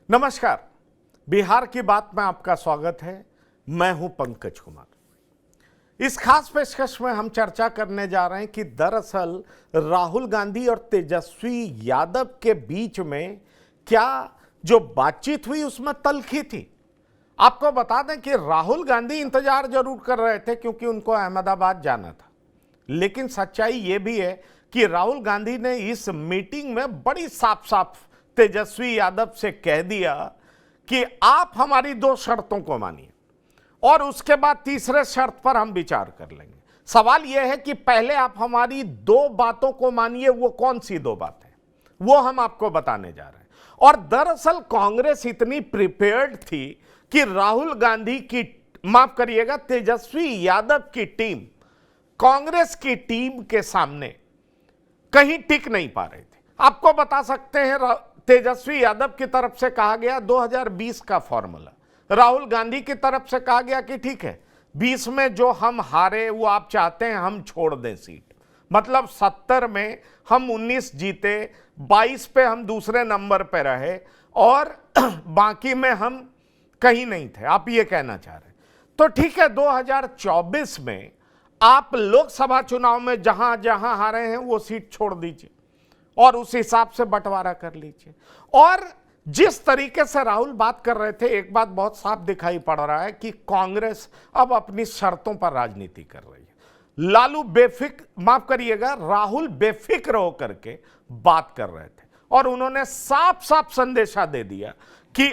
नमस्कार। बिहार की बात में आपका स्वागत है। मैं हूं पंकज कुमार। इस खास पेशकश में हम चर्चा करने जा रहे हैं कि दरअसल राहुल गांधी और तेजस्वी यादव के बीच में क्या जो बातचीत हुई उसमें तल्खी थी। आपको बता दें कि राहुल गांधी इंतजार जरूर कर रहे थे क्योंकि उनको अहमदाबाद जाना था, लेकिन सच्चाई यह भी है कि राहुल गांधी ने इस मीटिंग में बड़ी साफ साफ तेजस्वी यादव से कह दिया कि आप हमारी दो शर्तों को मानिए और उसके बाद तीसरे शर्त पर हम विचार कर लेंगे। सवाल यह है कि पहले आप हमारी दो बातों को मानिए। वो कौन सी दो बात है वो हम आपको बताने जा रहे हैं। और दरअसल कांग्रेस इतनी प्रिपेयर्ड थी कि राहुल गांधी की, माफ करिएगा, तेजस्वी यादव की टीम कांग्रेस की टीम के सामने कहीं टिक नहीं पा रही थी। आपको बता सकते हैं, तेजस्वी यादव की तरफ से कहा गया 2020 का फॉर्मूला, राहुल गांधी की तरफ से कहा गया कि ठीक है 20 में जो हम हारे वो आप चाहते हैं हम छोड़ दें सीट, मतलब 70 में हम 19 जीते, 22 पे हम दूसरे नंबर पे रहे और बाकी में हम कहीं नहीं थे, आप ये कहना चाह रहे हैं। तो ठीक है, 2024 में आप लोकसभा चुनाव में जहां जहां हारे हैं वो सीट छोड़ दीजिए और उस हिसाब से बंटवारा कर लीजिए। और जिस तरीके से राहुल बात कर रहे थे, एक बात बहुत साफ दिखाई पड़ रहा है कि कांग्रेस अब अपनी शर्तों पर राजनीति कर रही है। लालू माफ करिएगा, राहुल बेफिक्र होकर के बात कर रहे थे और उन्होंने साफ साफ संदेशा दे दिया कि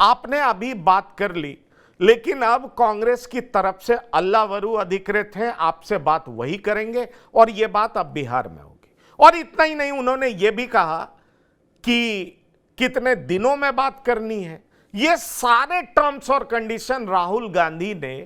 आपने अभी बात कर ली, लेकिन अब कांग्रेस की तरफ से अल्लावरू अधिकृत है, आपसे बात वही करेंगे और यह बात अब बिहार में होगी। और इतना ही नहीं, उन्होंने यह भी कहा कि कितने दिनों में बात करनी है। ये सारे टर्म्स और कंडीशन राहुल गांधी ने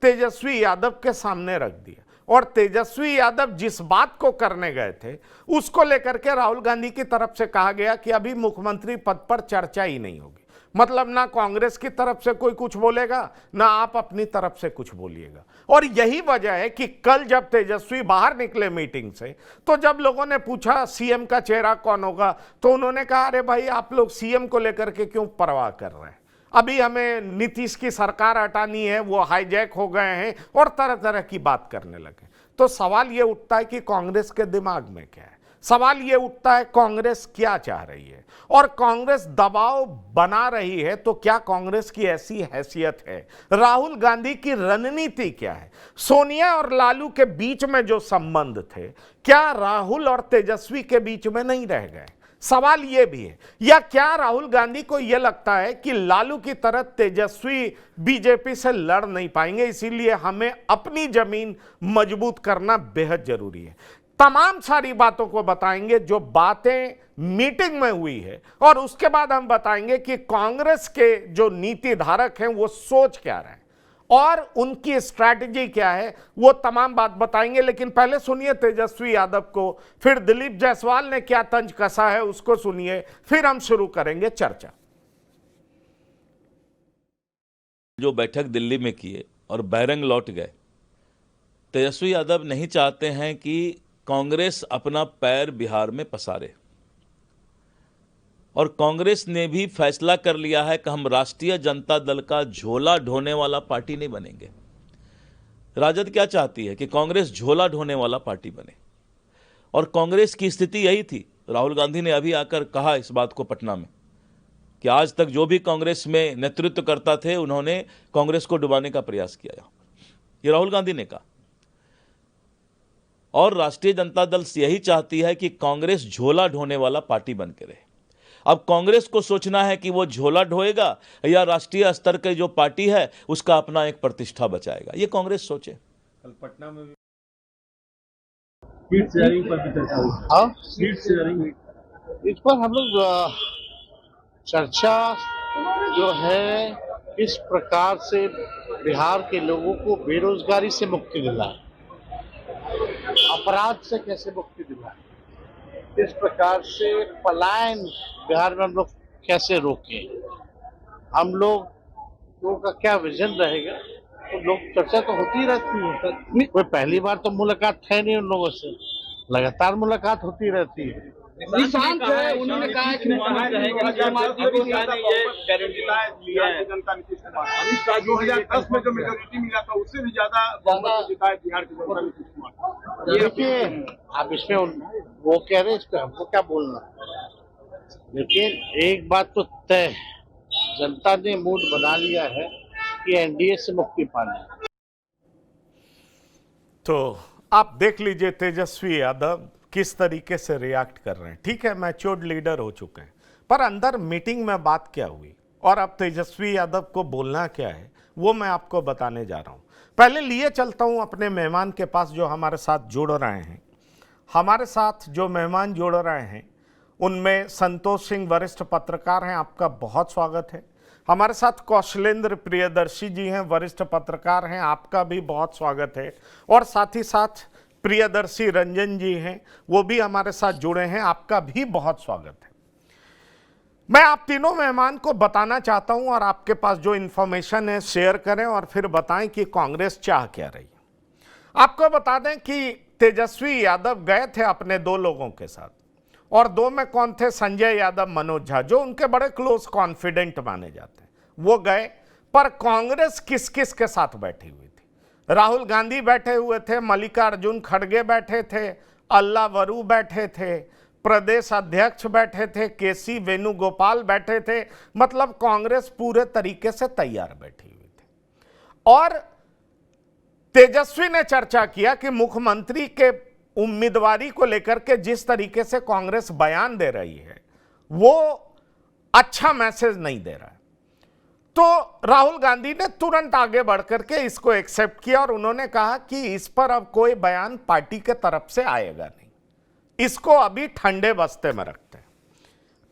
तेजस्वी यादव के सामने रख दिया और तेजस्वी यादव जिस बात को करने गए थे उसको लेकर के राहुल गांधी की तरफ से कहा गया कि अभी मुख्यमंत्री पद पर चर्चा ही नहीं होगी। मतलब ना कांग्रेस की तरफ से कोई कुछ बोलेगा, ना आप अपनी तरफ से कुछ बोलिएगा। और यही वजह है कि कल जब तेजस्वी बाहर निकले मीटिंग से, तो जब लोगों ने पूछा सीएम का चेहरा कौन होगा, तो उन्होंने कहा अरे भाई आप लोग सीएम को लेकर के क्यों परवाह कर रहे हैं, अभी हमें नीतीश की सरकार हटानी है, वो हाईजैक हो गए हैं और तरह तरह की बात करने लगे। तो सवाल ये उठता है कि कांग्रेस के दिमाग में क्या है, सवाल ये उठता है कांग्रेस क्या चाह रही है और कांग्रेस दबाव बना रही है तो क्या कांग्रेस की ऐसी हैसियत है, राहुल गांधी की रणनीति क्या है, सोनिया और लालू के बीच में जो संबंध थे क्या राहुल और तेजस्वी के बीच में नहीं रह गए। सवाल यह भी है, या क्या राहुल गांधी को यह लगता है कि लालू की तरह तेजस्वी बीजेपी से लड़ नहीं पाएंगे, इसीलिए हमें अपनी जमीन मजबूत करना बेहद जरूरी है। तमाम सारी बातों को बताएंगे जो बातें मीटिंग में हुई है और उसके बाद हम बताएंगे कि कांग्रेस के जो नीति धारक हैं वो सोच क्या रहे हैं और उनकी स्ट्रैटेजी क्या है, वो तमाम बात बताएंगे। लेकिन पहले सुनिए तेजस्वी यादव को, फिर दिलीप जायसवाल ने क्या तंज कसा है उसको सुनिए, फिर हम शुरू करेंगे चर्चा। जो बैठक दिल्ली में किए और बैरंग लौट गए, तेजस्वी यादव नहीं चाहते हैं कि कांग्रेस अपना पैर बिहार में पसारे और कांग्रेस ने भी फैसला कर लिया है कि हम राष्ट्रीय जनता दल का झोला ढोने वाला पार्टी नहीं बनेंगे। राजद क्या चाहती है कि कांग्रेस झोला ढोने वाला पार्टी बने और कांग्रेस की स्थिति यही थी। राहुल गांधी ने अभी आकर कहा इस बात को पटना में कि आज तक जो भी कांग्रेस में नेतृत्व करता थे उन्होंने कांग्रेस को डुबाने का प्रयास किया, ये राहुल गांधी ने कहा। और राष्ट्रीय जनता दल यही चाहती है कि कांग्रेस झोला ढोने वाला पार्टी बन के रहे। अब कांग्रेस को सोचना है कि वो झोला ढोएगा या राष्ट्रीय स्तर के जो पार्टी है उसका अपना एक प्रतिष्ठा बचाएगा, ये कांग्रेस सोचे। कल पटना में भी सीट शेयरिंग पर चर्चा हुई। सीट शेयरिंग इस पर हम लोग चर्चा जो है किस प्रकार से बिहार के लोगों को बेरोजगारी से मुक्ति दिलाए, अपराध से कैसे मुक्ति दिलाए, इस प्रकार से पलायन बिहार में हम लोग कैसे रोकें, हम लोगों का क्या विजन रहेगा, तो लोग चर्चा तो होती रहती है। कोई पहली बार तो मुलाकात है नहीं उन लोगों से, लगातार मुलाकात होती रहती है। निशांत जो है उन्होंने कहा है कि मुख्यमंत्री नीतीश कुमार अभी अमित शाह 2010 में जो मेजोरिटी मिला था उससे भी ज्यादा बहुमत जिताए बिहार के जनता नीतीश कुमार। देखिए, अब इसमें वो कह रहे हैं, इस पे हमको क्या बोलना। लेकिन एक बात तो तय है, जनता ने मूड बना लिया है कि एनडीए से मुक्ति पानी है। तो आप देख लीजिए तेजस्वी यादव किस तरीके से रिएक्ट कर रहे हैं। ठीक है, मैच्योर्ड लीडर हो चुके हैं, पर अंदर मीटिंग में बात क्या हुई और अब तेजस्वी यादव को बोलना क्या है वो मैं आपको बताने जा रहा हूं। पहले लिए चलता हूं अपने मेहमान के पास जो हमारे साथ जुड़ रहे हैं। हमारे साथ जो मेहमान जुड़ रहे हैं उनमें संतोष सिंह वरिष्ठ पत्रकार हैं, आपका बहुत स्वागत है। हमारे साथ कौशलेंद्र प्रियदर्शी जी हैं, वरिष्ठ पत्रकार हैं, आपका भी बहुत स्वागत है। और साथ ही साथ प्रियदर्शी रंजन जी हैं, वो भी हमारे साथ जुड़े हैं, आपका भी बहुत स्वागत है। मैं आप तीनों मेहमान को बताना चाहता हूं और आपके पास जो इंफॉर्मेशन है शेयर करें और फिर बताएं कि कांग्रेस चाह क्या रही है। आपको बता दें कि तेजस्वी यादव गए थे अपने दो लोगों के साथ, और दो में कौन थे? संजय यादव, मनोज झा, जो उनके बड़े क्लोज कॉन्फिडेंट माने जाते हैं, वो गए। पर कांग्रेस किस किस के साथ बैठी हुई थी? राहुल गांधी बैठे हुए थे, मल्लिकार्जुन खड़गे बैठे थे, अल्ला वरू बैठे थे, प्रदेश अध्यक्ष बैठे थे, केसी वेणुगोपाल बैठे थे। मतलब कांग्रेस पूरे तरीके से तैयार बैठी हुई थी। और तेजस्वी ने चर्चा किया कि मुख्यमंत्री के उम्मीदवारी को लेकर के जिस तरीके से कांग्रेस बयान दे रही है वो अच्छा मैसेज नहीं दे रहा है। तो राहुल गांधी ने तुरंत आगे बढ़कर के इसको एक्सेप्ट किया और उन्होंने कहा कि इस पर अब कोई बयान पार्टी के तरफ से आएगा नहीं, इसको अभी ठंडे बस्ते में रखते हैं,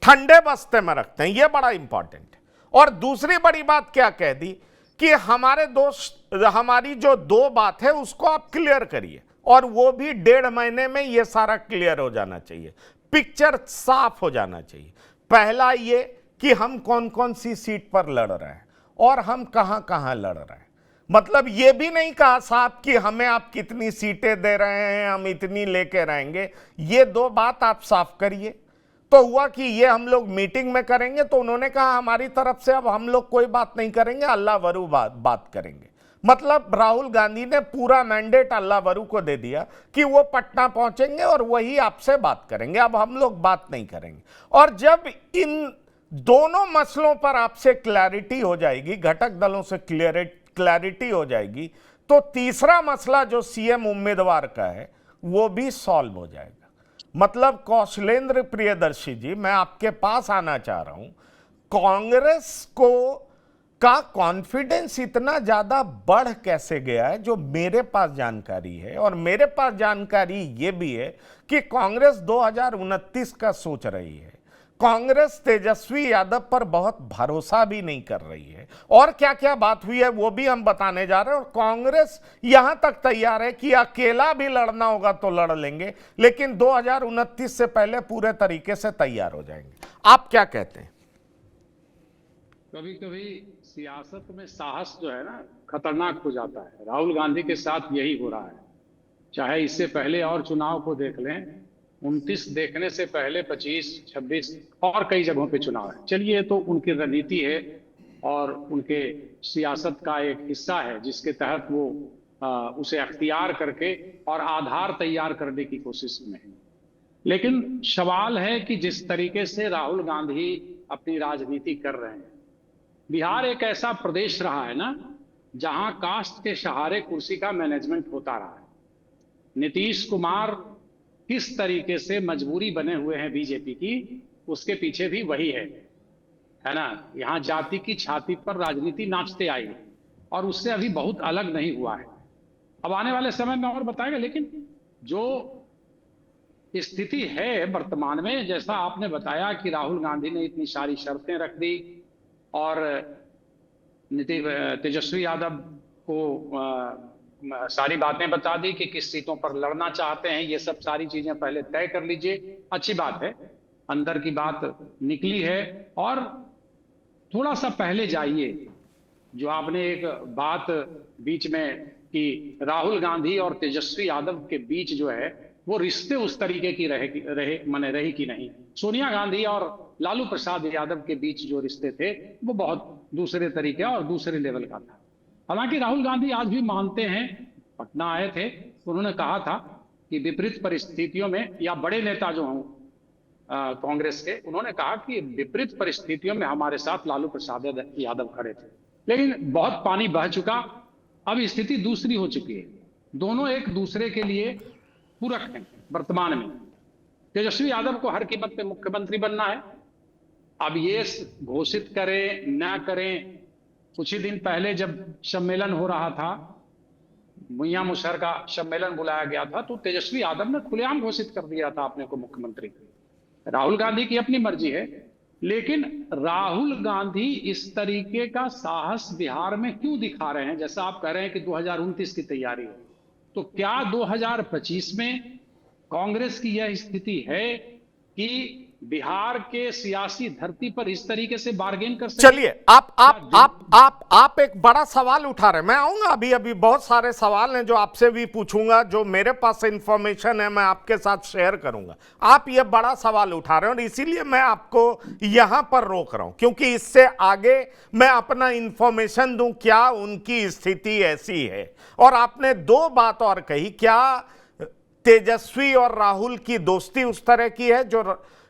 ठंडे बस्ते में रखते हैं, यह बड़ा इंपॉर्टेंट है। और दूसरी बड़ी बात क्या कह दी कि हमारी जो दो बात है उसको आप क्लियर करिए, और वो भी 1.5 महीने में ये सारा क्लियर हो जाना चाहिए, पिक्चर साफ हो जाना चाहिए। पहला ये कि हम कौन कौन सी सीट पर लड़ रहे हैं और हम कहां कहां लड़ रहे हैं। मतलब ये भी नहीं कहा साहब कि हमें आप कितनी सीटें दे रहे हैं, हम इतनी लेके रहेंगे। ये दो बात आप साफ करिए। तो हुआ कि ये हम लोग मीटिंग में करेंगे, तो उन्होंने कहा हमारी तरफ से अब हम लोग कोई बात नहीं करेंगे, अल्लाह वरू बात करेंगे। मतलब राहुल गांधी ने पूरा मैंडेट अल्लाह वरू को दे दिया कि वो पटना पहुंचेंगे और वही आपसे बात करेंगे, अब हम लोग बात नहीं करेंगे। और जब इन दोनों मसलों पर आपसे क्लैरिटी हो जाएगी, घटक दलों से क्लैरिटी हो जाएगी, तो तीसरा मसला जो सीएम उम्मीदवार का है वो भी सॉल्व हो जाएगा। मतलब कौशलेंद्र प्रियदर्शी जी, मैं आपके पास आना चाह रहा हूं। कांग्रेस का कॉन्फिडेंस इतना ज्यादा बढ़ कैसे गया है, जो मेरे पास जानकारी है, और मेरे पास जानकारी ये भी है कि कांग्रेस 2029 का सोच रही है। कांग्रेस तेजस्वी यादव पर बहुत भरोसा भी नहीं कर रही है। और क्या क्या बात हुई है वो भी हम बताने जा रहे हैं। और कांग्रेस यहां तक तैयार है कि अकेला भी लड़ना होगा तो लड़ लेंगे, लेकिन 2029 से पहले पूरे तरीके से तैयार हो जाएंगे। आप क्या कहते हैं? कभी कभी सियासत में साहस जो है ना खतरनाक हो जाता है। राहुल गांधी के साथ यही हो रहा है। चाहे इससे पहले और चुनाव को देख लें, 29 देखने से पहले 25, 26 और कई जगहों पे चुनाव है। चलिए, तो उनकी रणनीति है और उनके सियासत का एक हिस्सा है जिसके तहत वो उसे अख्तियार करके और आधार तैयार करने की कोशिश में है। लेकिन सवाल है कि जिस तरीके से राहुल गांधी अपनी राजनीति कर रहे हैं, बिहार एक ऐसा प्रदेश रहा है ना जहां कास्ट के सहारे कुर्सी का मैनेजमेंट होता रहा है। नीतीश कुमार किस तरीके से मजबूरी बने हुए हैं बीजेपी की, उसके पीछे भी वही है ना। यहां जाति की छाती पर राजनीति नाचते आई है और उससे अभी बहुत अलग नहीं हुआ है। अब आने वाले समय में और बताएगा। लेकिन जो स्थिति है वर्तमान में, जैसा आपने बताया कि राहुल गांधी ने इतनी सारी शर्तें रख दी और तेजस्वी यादव को सारी बातें बता दी कि किस सीटों पर लड़ना चाहते हैं, ये सब सारी चीजें पहले तय कर लीजिए। अच्छी बात है, अंदर की बात निकली है। और थोड़ा सा पहले जाइए, जो आपने एक बात बीच में कि राहुल गांधी और तेजस्वी यादव के बीच जो है वो रिश्ते उस तरीके की रही कि नहीं। सोनिया गांधी और लालू प्रसाद यादव के बीच जो रिश्ते थे वो बहुत दूसरे तरीके और दूसरे लेवल का था। हालांकि राहुल गांधी आज भी मानते हैं, पटना आए थे, उन्होंने कहा था कि विपरीत परिस्थितियों में, या बड़े नेता जो हों कांग्रेस के, उन्होंने कहा कि विपरीत परिस्थितियों में हमारे साथ लालू प्रसाद यादव खड़े थे। लेकिन बहुत पानी बह चुका, अब स्थिति दूसरी हो चुकी है। दोनों एक दूसरे के लिए पूरक हैं वर्तमान में। तेजस्वी यादव को हर कीमत पे मुख्यमंत्री बनना है। अब ये घोषित करें ना करें, कुछ ही दिन पहले जब सम्मेलन हो रहा था, मियां मुशर्रफ का सम्मेलन बुलाया गया था, तो तेजस्वी यादव ने खुलेआम घोषित कर दिया था अपने को मुख्यमंत्री। राहुल गांधी की अपनी मर्जी है, लेकिन राहुल गांधी इस तरीके का साहस बिहार में क्यों दिखा रहे हैं? जैसा आप कह रहे हैं कि 2029 की तैयारी है, तो क्या 2025 में कांग्रेस की यह स्थिति है कि बिहार के सियासी धरती पर इस तरीके से बार्गेन कर सकते? चलिए, आप एक बड़ा सवाल उठा रहे हैं। मैं आऊंगा, अभी अभी बहुत सारे सवाल हैं जो आपसे भी पूछूंगा, जो मेरे पास इंफॉर्मेशन है मैं आपके साथ शेयर करूंगा। आप ये बड़ा सवाल उठा रहे हैं और इसीलिए मैं आपको यहां पर रोक रहा हूं, क्योंकि इससे आगे मैं अपना इंफॉर्मेशन दूं क्या उनकी स्थिति ऐसी है। और आपने दो बात और कही, क्या तेजस्वी और राहुल की दोस्ती उस तरह की है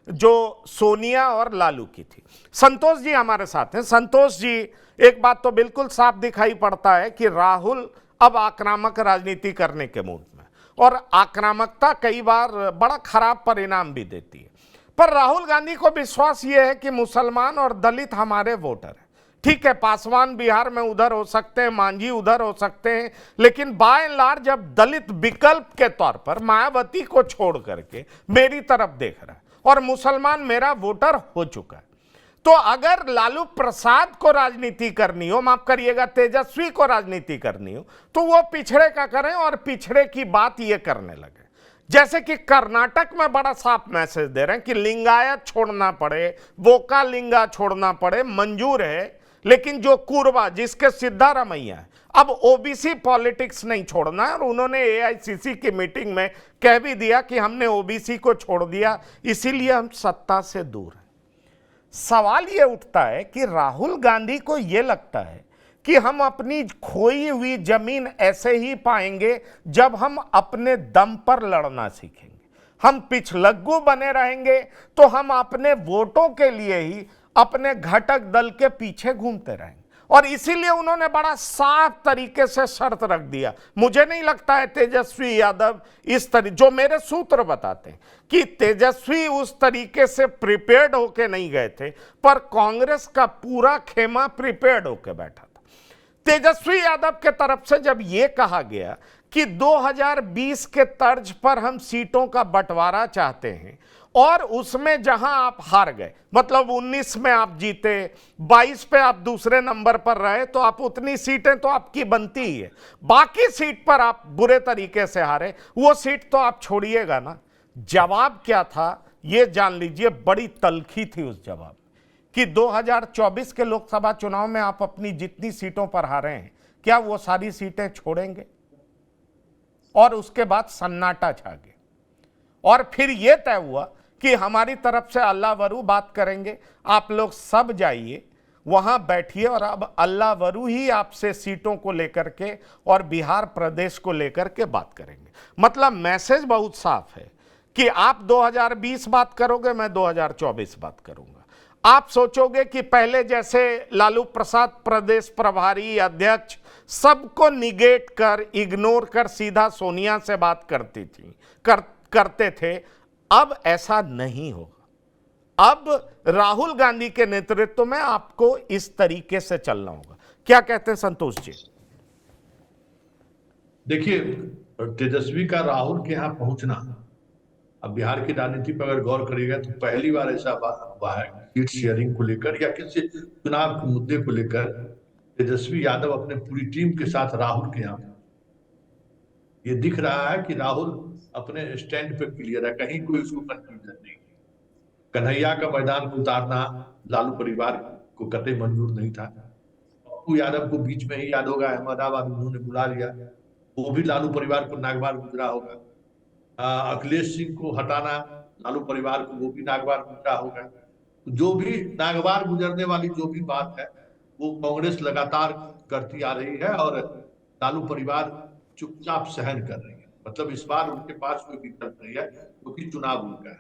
जो सोनिया और लालू की थी। संतोष जी हमारे साथ हैं। संतोष जी, एक बात तो बिल्कुल साफ दिखाई पड़ता है कि राहुल अब आक्रामक राजनीति करने के मूड में, और आक्रामकता कई बार बड़ा खराब परिणाम भी देती है। पर राहुल गांधी को विश्वास यह है कि मुसलमान और दलित हमारे वोटर हैं। ठीक है, पासवान बिहार में उधर हो सकते हैं, मांझी उधर हो सकते हैं, लेकिन बाय एंड लार्ज जब दलित विकल्प के तौर पर मायावती को छोड़ करके मेरी तरफ देख रहा है और मुसलमान मेरा वोटर हो चुका है, तो अगर लालू प्रसाद को राजनीति करनी हो, माफ करिएगा तेजस्वी को राजनीति करनी हो, तो वो पिछड़े का करें और पिछड़े की बात ये करने लगे। जैसे कि कर्नाटक में बड़ा साफ मैसेज दे रहे हैं कि लिंगायत छोड़ना पड़े, वोका लिंगा छोड़ना पड़े, मंजूर है, लेकिन जो कुरबा जिसके सिद्धारमैया है, अब ओबीसी पॉलिटिक्स नहीं छोड़ना है। और उन्होंने एआईसीसी की मीटिंग में कह भी दिया कि हमने ओबीसी को छोड़ दिया, इसीलिए हम सत्ता से दूर हैं। सवाल यह उठता है कि राहुल गांधी को यह लगता है कि हम अपनी खोई हुई जमीन ऐसे ही पाएंगे जब हम अपने दम पर लड़ना सीखेंगे। हम पिछलग्गू बने रहेंगे तो हम अपने वोटों के लिए ही अपने घटक दल के पीछे घूमते रहेंगे। और इसीलिए उन्होंने बड़ा साफ तरीके से शर्त रख दिया। मुझे नहीं लगता है तेजस्वी यादव इस तरीके, जो मेरे सूत्र बताते हैं कि तेजस्वी उस तरीके से प्रिपेयर्ड होके नहीं गए थे, पर कांग्रेस का पूरा खेमा प्रिपेयर्ड होके बैठा था। तेजस्वी यादव के तरफ से जब यह कहा गया कि 2020 के तर्ज पर हम सीटों का बंटवारा चाहते हैं, और उसमें जहां आप हार गए, मतलब 19 में आप जीते, 22 पे आप दूसरे नंबर पर रहे, तो आप उतनी सीटें तो आपकी बनती ही है। बाकी सीट पर आप बुरे तरीके से हारे, वो सीट तो आप छोड़िएगा ना। जवाब क्या था ये जान लीजिए, बड़ी तलखी थी उस जवाब कि 2024 के लोकसभा चुनाव में आप अपनी जितनी सीटों पर हारे हैं, क्या वो सारी सीटें छोड़ेंगे? और उसके बाद सन्नाटा छा गया, और फिर यह तय हुआ कि हमारी तरफ से अल्लाह वरू बात करेंगे, आप लोग सब जाइए वहां बैठिए, और अब अल्लाह वरू ही आपसे सीटों को लेकर के और बिहार प्रदेश को लेकर के बात करेंगे। मतलब मैसेज बहुत साफ है कि आप 2020 बात करोगे, मैं 2024 बात करूंगा। आप सोचोगे कि पहले जैसे लालू प्रसाद प्रदेश प्रभारी अध्यक्ष सबको निगेट कर, इग्नोर कर सीधा सोनिया से बात करते थे, अब ऐसा नहीं होगा। अब राहुल गांधी के नेतृत्व में आपको इस तरीके से चलना होगा। क्या कहते हैं संतोष जी? देखिए, तेजस्वी का राहुल के यहां पहुंचना, अब बिहार की राजनीति पर अगर गौर करिएगा तो पहली बार ऐसा बात हुआ है सीट शेयरिंग को लेकर या किसी चुनाव के मुद्दे को लेकर तेजस्वी यादव अपने पूरी टीम के साथ राहुल के यहाँ। ये दिख रहा है कि राहुल अपने स्टैंड पे क्लियर है, कहीं कोई उसको कंफ्यूजन नहीं। कन्हैया का मैदान को उतारना लालू परिवार को कतई मंजूर नहीं था। पप्पू यादव को बीच में ही याद होगा, अहमदाबाद उन्होंने बुला लिया, वो भी लालू परिवार को नागवार गुजरा होगा। अखिलेश सिंह को हटाना, लालू परिवार को, वो भी नागवार गुजरा होगा। जो भी नागवार गुजरने वाली जो भी बात है वो कांग्रेस लगातार करती आ रही है और लालू परिवार चुपचाप सहन कर रही है। मतलब इस बार उनके पास कोई विकल्प नहीं है क्योंकि चुनाव उनका है।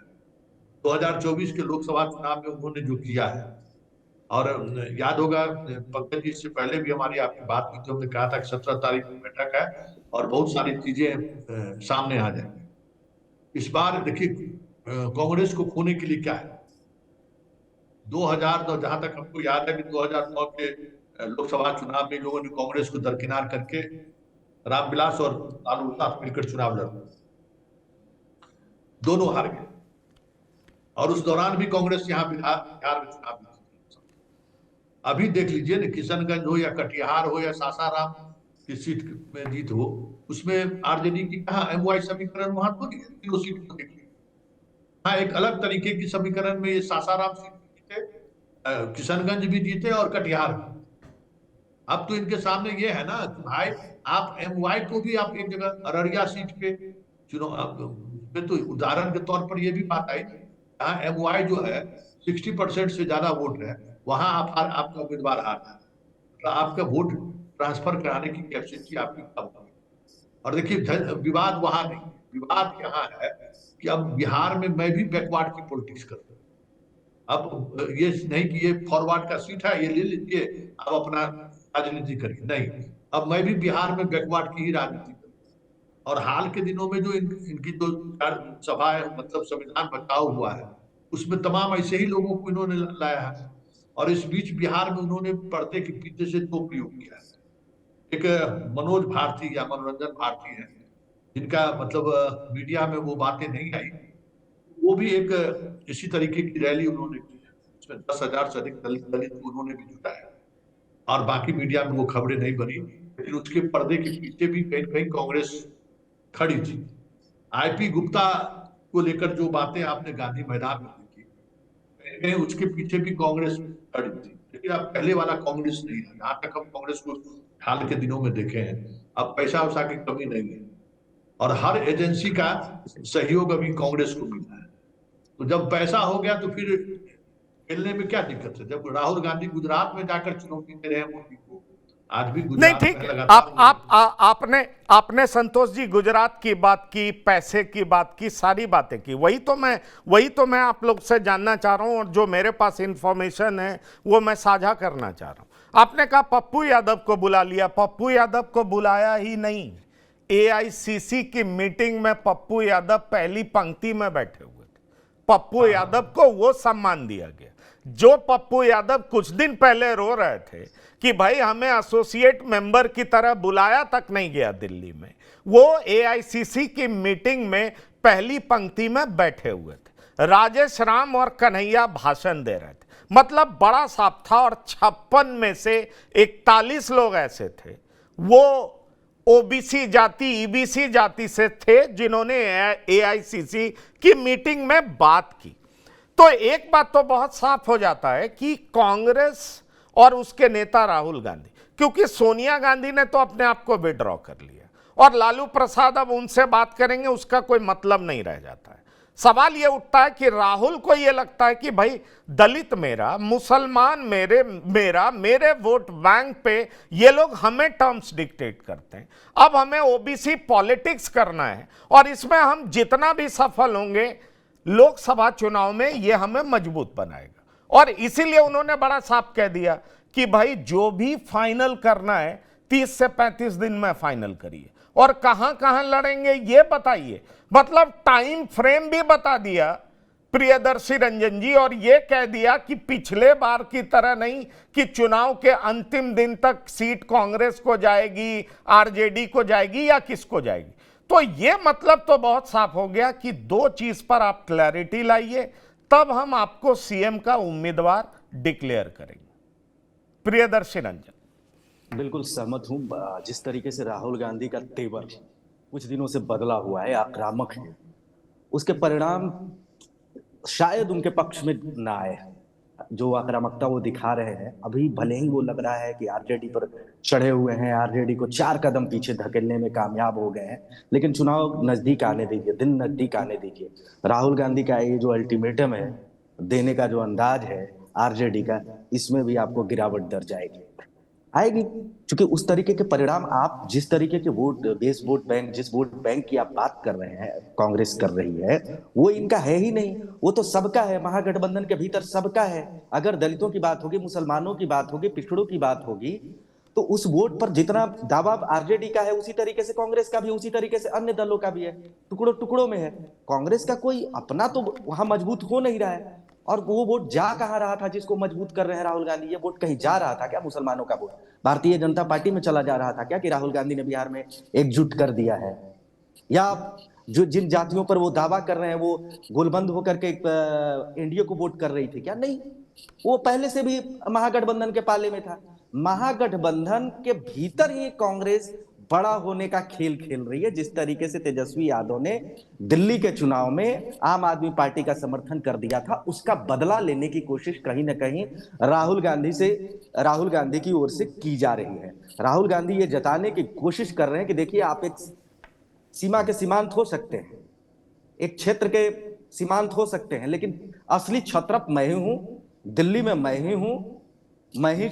2024 के लोकसभा चुनाव में उन्होंने जो किया है, और याद होगा पंकज जी, इससे पहले भी हमारी आपकी बात हुई थी, हमने कहा था कि 17 तारीख को बैठक है और बहुत सारी चीजें सामने आ जाएंगी। इस बार देखिए कांग्रेस को खोने के लिए क्या है, 2009, जहां तक हमको याद है कि 2009 के लोकसभा चुनाव में लोगों ने कांग्रेस को दरकिनार करके रामविलास और लालू प्रसाद मिलकर चुनाव लड़ा, दोनों हार गए। और उस दौरान भी कांग्रेस यहाँ बिहार में चुनाव जीती। अभी देख लीजिए ना, किशनगंज हो या कटिहार हो या सासाराम की सीट में जीत हो, उसमें आरजेडी की कहा एमवाई समीकरण वहां तो नहीं है। तीनों सीट को देखिए, हाँ एक अलग तरीके की समीकरण में ये सासाराम सीट जीते, किशनगंज भी जीते और कटिहार भी। अब तो इनके सामने ये है ना कि भाई आप एमवाई को भी आप एक जगह अररिया सीट पे चुनाव में, तो उदाहरण के तौर पर ये भी बात आई, जहाँ एमवाई जो है 60% से ज्यादा वोट है, वहां आपका उम्मीदवार हार है, तो आपका वोट ट्रांसफर कराने की कैपेसिटी आपकी कम है। और देखिए विवाद वहां नहीं, विवाद यहाँ है कि अब बिहार में मैं भी बैकवर्ड की पॉलिटिक्स करता हूँ। अब ये नहीं कि ये फॉरवर्ड का सीट है, ये ले लीजिए, अब अपना राजनीति करिए, नहीं, अब मैं भी बिहार में बैकवर्ड की ही राजनीति करूँ। और हाल के दिनों में जो इनकी दो सभा है, मतलब संविधान बचाव हुआ है, उसमें तमाम ऐसे ही लोगों को इन्होंने लाया है। और इस बीच बिहार में उन्होंने पर्दे के पीछे से दो प्रयोग किया है। एक मनोज भारती या मनोरंजन भारती है, जिनका मतलब मीडिया में वो बातें नहीं आई, वो भी एक इसी तरीके की रैली उन्होंने की है, उसमें 10,000 से अधिक दलित को उन्होंने भी जुटाया और बाकी मीडिया में वो खबरें नहीं बनी, लेकिन उसके पर्दे के पीछे भी कहीं कहीं कांग्रेस खड़ी थी। आईपी गुप्ता को लेकर जो बातें आपने गांधी मैदान में देखी, कहीं उसके पीछे भी कांग्रेस खड़ी थी। लेकिन अब पहले वाला कांग्रेस नहीं है, जहां तक हम कांग्रेस को हाल के दिनों में देखे हैं। अब पैसा वैसा की कमी नहीं है और हर एजेंसी का सहयोग अभी कांग्रेस को मिल रहा है। तो जब पैसा हो गया तो फिर खेलने में क्या दिक्कत है। जब राहुल गांधी गुजरात में जाकर चुनौती दे रहे हैं मोदी को, आज भी नहीं गुजरात ठीक में है, लगातार आपने संतोष जी गुजरात की बात की, पैसे की बात की, सारी बातें की। वही तो मैं आप लोग से जानना चाह रहा हूं और जो मेरे पास इंफॉर्मेशन है वो मैं साझा करना चाह रहा हूं। आपने कहा पप्पू यादव को बुला लिया, पप्पू यादव को बुलाया ही नहीं। एआईसीसी की मीटिंग में पप्पू यादव पहली पंक्ति में बैठे हुए थे। पप्पू यादव को वो सम्मान दिया गया जो पप्पू यादव कुछ दिन पहले रो रहे थे कि भाई हमें एसोसिएट मेंबर की तरह बुलाया तक नहीं गया दिल्ली में। वो एआईसीसी की मीटिंग में पहली पंक्ति में बैठे हुए थे। राजेश राम और कन्हैया भाषण दे रहे थे। मतलब बड़ा साफ था। और 56 में से 41 लोग ऐसे थे वो ओबीसी जाति, ईबीसी जाति से थे जिन्होंने एआईसीसी की मीटिंग में बात की। तो एक बात तो बहुत साफ हो जाता है कि कांग्रेस और उसके नेता राहुल गांधी, क्योंकि सोनिया गांधी ने तो अपने आप को विड्रॉ कर लिया और लालू प्रसाद अब उनसे बात करेंगे, उसका कोई मतलब नहीं रह जाता है। सवाल यह उठता है कि राहुल को यह लगता है कि भाई दलित मेरा, मुसलमान मेरे वोट बैंक पे ये लोग हमें टर्म्स डिक्टेट करते हैं। अब हमें ओबीसी पॉलिटिक्स करना है और इसमें हम जितना भी सफल होंगे लोकसभा चुनाव में ये हमें मजबूत बनाएगा। और इसीलिए उन्होंने बड़ा साफ कह दिया कि भाई जो भी फाइनल करना है 30 से 35 दिन में फाइनल करिए और कहां कहां लड़ेंगे ये बताइए। मतलब टाइम फ्रेम भी बता दिया प्रियदर्शी रंजन जी, और ये कह दिया कि पिछले बार की तरह नहीं कि चुनाव के अंतिम दिन तक सीट कांग्रेस को जाएगी, आरजेडी को जाएगी या किसको जाएगी। तो ये मतलब तो बहुत साफ हो गया कि दो चीज पर आप क्लैरिटी लाइए, तब हम आपको सीएम का उम्मीदवार डिक्लेयर करेंगे। प्रियदर्शी रंजन। बिल्कुल सहमत हूं। जिस तरीके से राहुल गांधी का तेवर कुछ दिनों से बदला हुआ है, आक्रामक है, उसके परिणाम शायद उनके पक्ष में ना आए। जो आक्रामकता वो दिखा रहे हैं, अभी भले ही वो लग रहा है कि आरजेडी पर चढ़े हुए हैं, आरजेडी को 4 कदम पीछे धकेलने में कामयाब हो गए हैं, लेकिन चुनाव नजदीक आने दीजिए, दिन नजदीक आने दीजिए। राहुल गांधी का ये जो अल्टीमेटम है देने का, जो अंदाज है आरजेडी का, इसमें भी आपको गिरावट दर्ज आएगी। क्योंकि उस तरीके के परिणाम, आप जिस तरीके के वोट बेस वोट बैंक, जिस वोट बैंक की आप बात कर रहे हैं, कांग्रेस कर रही है, वो इनका है ही नहीं। वो तो सबका है, महागठबंधन के भीतर सबका है। अगर दलितों की बात होगी, मुसलमानों की बात होगी, पिछड़ों की बात होगी, तो उस वोट पर जितना दावा आरजेडी का है, उसी तरीके से कांग्रेस का भी, उसी तरीके से अन्य दलों का भी है। टुकड़ों टुकड़ों में है। कांग्रेस का कोई अपना तो वहां मजबूत हो नहीं रहा है। और वो वोट जा कहां रहा था जिसको मजबूत कर रहे हैं राहुल गांधी? ये वोट कहीं जा रहा था क्या? मुसलमानों का वोट भारतीय जनता पार्टी में चला जा रहा था क्या, कि राहुल गांधी ने बिहार में एकजुट कर दिया है? या जो जिन जातियों पर वो दावा कर रहे हैं, वो गोलबंद होकर के एनडीए को वोट कर रही थी क्या? नहीं, वो पहले से भी महागठबंधन के पाले में था। महागठबंधन के भीतर ही कांग्रेस बड़ा होने का खेल खेल रही है। जिस तरीके से तेजस्वी यादव ने दिल्ली के चुनाव में आम आदमी पार्टी का समर्थन कर दिया था, उसका बदला लेने की कोशिश कहीं ना कहीं राहुल गांधी की ओर से की जा रही है। राहुल गांधी ये जताने की कोशिश कर रहे हैं कि देखिए, आप एक सीमा के सीमांत हो सकते हैं, एक क्षेत्र के सीमांत हो सकते हैं, लेकिन असली छत्रप मैं ही हूं, दिल्ली में मैं ही हूं, मैं ही।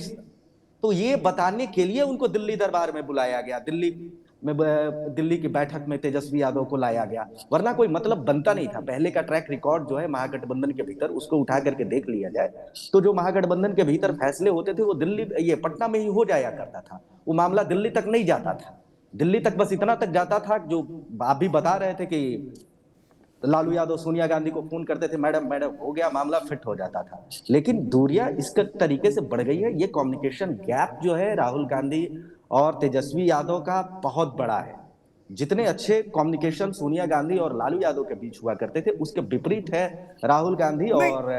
तो ये बताने के लिए उनको दिल्ली दरबार में बुलाया गया, दिल्ली की बैठक में तेजस्वी यादव को लाया गया, वरना कोई मतलब बनता नहीं था। पहले का ट्रैक रिकॉर्ड जो है महागठबंधन के भीतर, उसको उठा करके देख लिया जाए तो जो महागठबंधन के भीतर फैसले होते थे, वो पटना में ही हो जाया करता था। वो मामला दिल्ली तक नहीं जाता था। दिल्ली तक बस इतना तक जाता था, जो आप भी बता रहे थे कि लालू यादव सोनिया गांधी को फोन करते थे, मैडम हो गया, मामला फिट हो जाता था। लेकिन दूरियां इस तरीके से बढ़ गई है। ये कम्युनिकेशन गैप जो है राहुल गांधी और तेजस्वी यादव का बहुत बड़ा है। जितने अच्छे कम्युनिकेशन सोनिया गांधी और लालू यादव के बीच हुआ करते थे, उसके विपरीत है राहुल गांधी और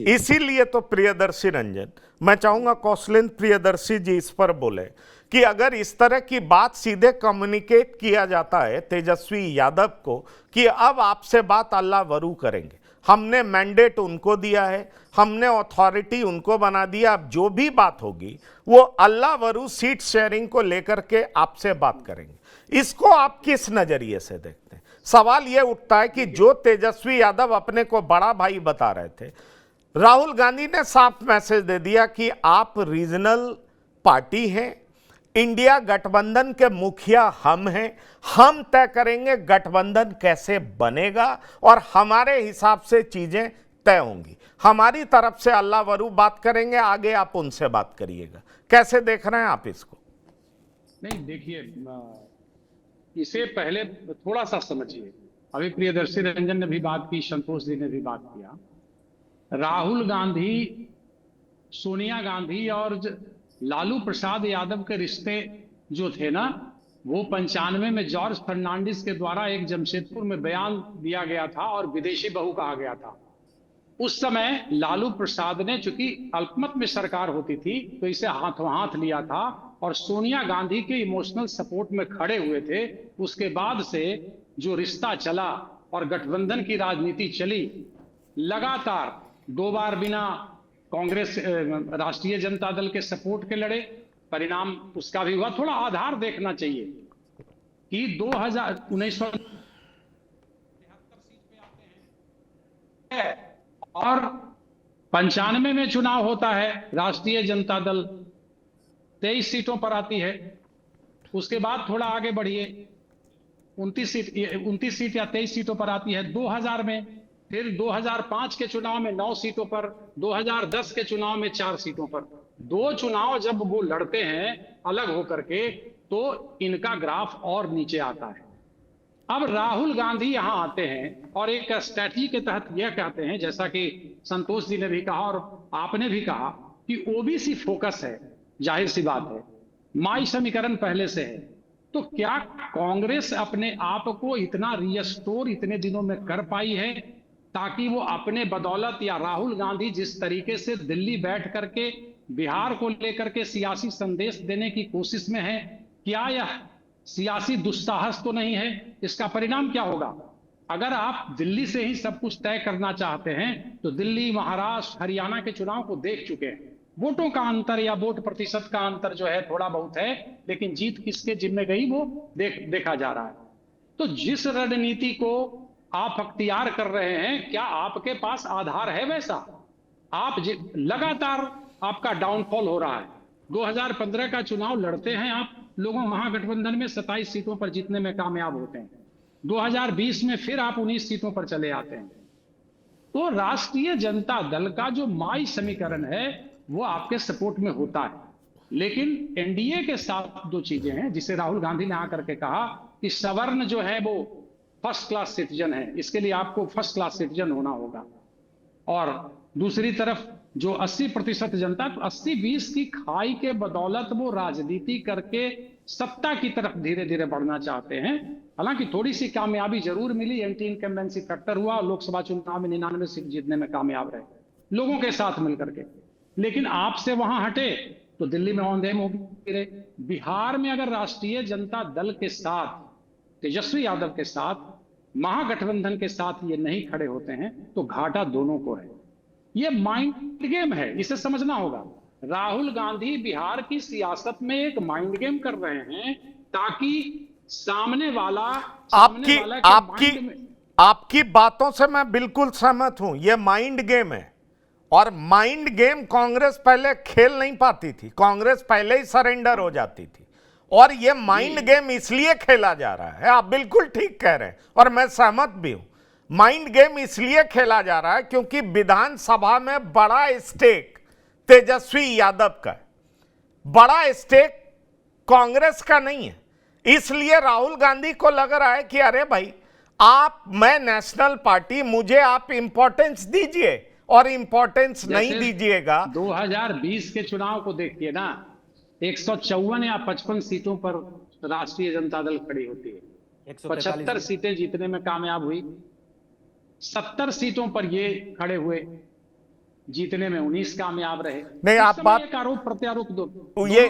इसीलिए तो प्रियदर्शी रंजन, मैं चाहूंगा कौशलेंद्र प्रियदर्शी जी इस पर बोले कि अगर इस तरह की बात सीधे कम्युनिकेट किया जाता है तेजस्वी यादव को कि अब आपसे बात अल्लाह वरू करेंगे, हमने मैंडेट उनको दिया है, हमने अथॉरिटी उनको बना दिया, अब जो भी बात होगी वो अल्लाह वरू सीट शेयरिंग को लेकर के आपसे बात करेंगे, इसको आप किस नजरिए से देखते हैं? सवाल यह उठता है कि जो तेजस्वी यादव अपने को बड़ा भाई बता रहे थे, राहुल गांधी ने साफ मैसेज दे दिया कि आप रीजनल पार्टी हैं, इंडिया गठबंधन के मुखिया हम हैं, हम तय करेंगे गठबंधन कैसे बनेगा और हमारे हिसाब से चीजें तय होंगी, हमारी तरफ से अल्लाह वरू बात करेंगे, आगे आप उनसे बात करिएगा। कैसे देख रहे हैं आप इसको? नहीं, देखिए, इसे पहले थोड़ा सा समझिए। अभी प्रियदर्शी रंजन ने भी बात की, संतोष जी ने भी बात किया। राहुल गांधी, सोनिया गांधी और लालू प्रसाद यादव के रिश्ते जो थे ना, वो 95 में जॉर्ज फर्नांडिस के द्वारा एक जमशेदपुर में बयान दिया गया था और विदेशी बहू कहा गया था। उस समय लालू प्रसाद ने, चूंकि अल्पमत में सरकार होती थी, तो इसे हाथों हाथ लिया था और सोनिया गांधी के इमोशनल सपोर्ट में खड़े हुए थे। उसके बाद से जो रिश्ता चला और गठबंधन की राजनीति चली, लगातार 2 बार बिना कांग्रेस राष्ट्रीय जनता दल के सपोर्ट के लड़े, परिणाम उसका भी हुआ। थोड़ा आधार देखना चाहिए कि 1900 और 95 में चुनाव होता है, राष्ट्रीय जनता दल 23 सीटों पर आती है। उसके बाद थोड़ा आगे बढ़िए, 29 सीट या 23 सीटों पर आती है 2000 में, फिर 2005 के चुनाव में 9 सीटों पर, 2010 के चुनाव में 4 सीटों पर। 2 चुनाव जब वो लड़ते हैं अलग होकर के, तो इनका ग्राफ और नीचे आता है। अब राहुल गांधी यहां आते हैं और एक स्ट्रैटेजी के तहत यह कहते हैं, जैसा कि संतोष जी ने भी कहा और आपने भी कहा, कि ओबीसी फोकस है। जाहिर सी बात है, माई समीकरण पहले से है। तो क्या कांग्रेस अपने आप को इतना रिस्टोर इतने दिनों में कर पाई है ताकि वो अपने बदौलत, या राहुल गांधी जिस तरीके से दिल्ली बैठ करके बिहार को लेकर के सियासी संदेश देने की कोशिश में है, क्या यह सियासी दुस्साहस तो नहीं है? इसका परिणाम क्या होगा? अगर आप दिल्ली से ही सब कुछ तय करना चाहते हैं तो दिल्ली, महाराष्ट्र, हरियाणा के चुनाव को देख चुके हैं। वोटों का अंतर या वोट प्रतिशत का अंतर जो है थोड़ा बहुत है, लेकिन जीत किसके जिम्मे गई वो देखा जा रहा है। तो जिस रणनीति को आप अख्तियार कर रहे हैं, क्या आपके पास आधार है वैसा? आप लगातार आपका डाउनफॉल हो रहा है। 2015 का चुनाव लड़ते हैं आप लोगों, महागठबंधन में 27 सीटों पर जीतने में कामयाब होते हैं। 2020 में फिर आप 19 सीटों पर चले आते हैं। तो राष्ट्रीय जनता दल का जो माई समीकरण है वो आपके सपोर्ट में होता है, लेकिन एनडीए के साथ दो चीजें हैं, जिसे राहुल गांधी ने आकर के कहा कि सवर्ण जो है वो फर्स्ट क्लास सिटीजन है, इसके लिए आपको फर्स्ट क्लास सिटीजन होना होगा। और दूसरी तरफ जो 80% जनता, तो 80-20 की खाई के बदौलत वो राजनीति करके सत्ता की तरफ धीरे धीरे बढ़ना चाहते हैं। हालांकि थोड़ी सी कामयाबी जरूर मिली, एंटी इनकम्बेंसी फैक्टर हुआ, लोकसभा चुनाव में 99 सीट जीतने में कामयाब रहे लोगों के साथ मिलकर के। लेकिन आपसे वहां हटे तो दिल्ली में औंधे मुंह गिरे। बिहार में अगर राष्ट्रीय जनता दल के साथ, तेजस्वी यादव के साथ, महागठबंधन के साथ ये नहीं खड़े होते हैं तो घाटा दोनों को है। ये माइंड गेम है, इसे समझना होगा। राहुल गांधी बिहार की सियासत में एक माइंड गेम कर रहे हैं ताकि सामने वाला आपकी बातों से मैं बिल्कुल सहमत हूं। यह माइंड गेम है, और माइंड गेम कांग्रेस पहले खेल नहीं पाती थी, कांग्रेस पहले ही सरेंडर हो जाती थी। और यह माइंड गेम इसलिए खेला जा रहा है, आप बिल्कुल ठीक कह रहे हैं और मैं सहमत भी हूं। माइंड गेम इसलिए खेला जा रहा है क्योंकि विधानसभा में बड़ा स्टेक तेजस्वी यादव का है, बड़ा स्टेक कांग्रेस का नहीं है। इसलिए राहुल गांधी को लग रहा है कि अरे भाई मैं नेशनल पार्टी, मुझे आप इंपॉर्टेंस दीजिए, और इंपॉर्टेंस नहीं दीजिएगा। 2020 के चुनाव को देखिए ना, 154 या 55 सीटों पर राष्ट्रीय जनता दल खड़ी होती है, 75 सीटें जीतने में कामयाब हुई, 70 सीटों पर ये खड़े हुए, जीतने में 19 कामयाब रहे। नहीं, आप बात आरोप प्रत्यारोप दो ये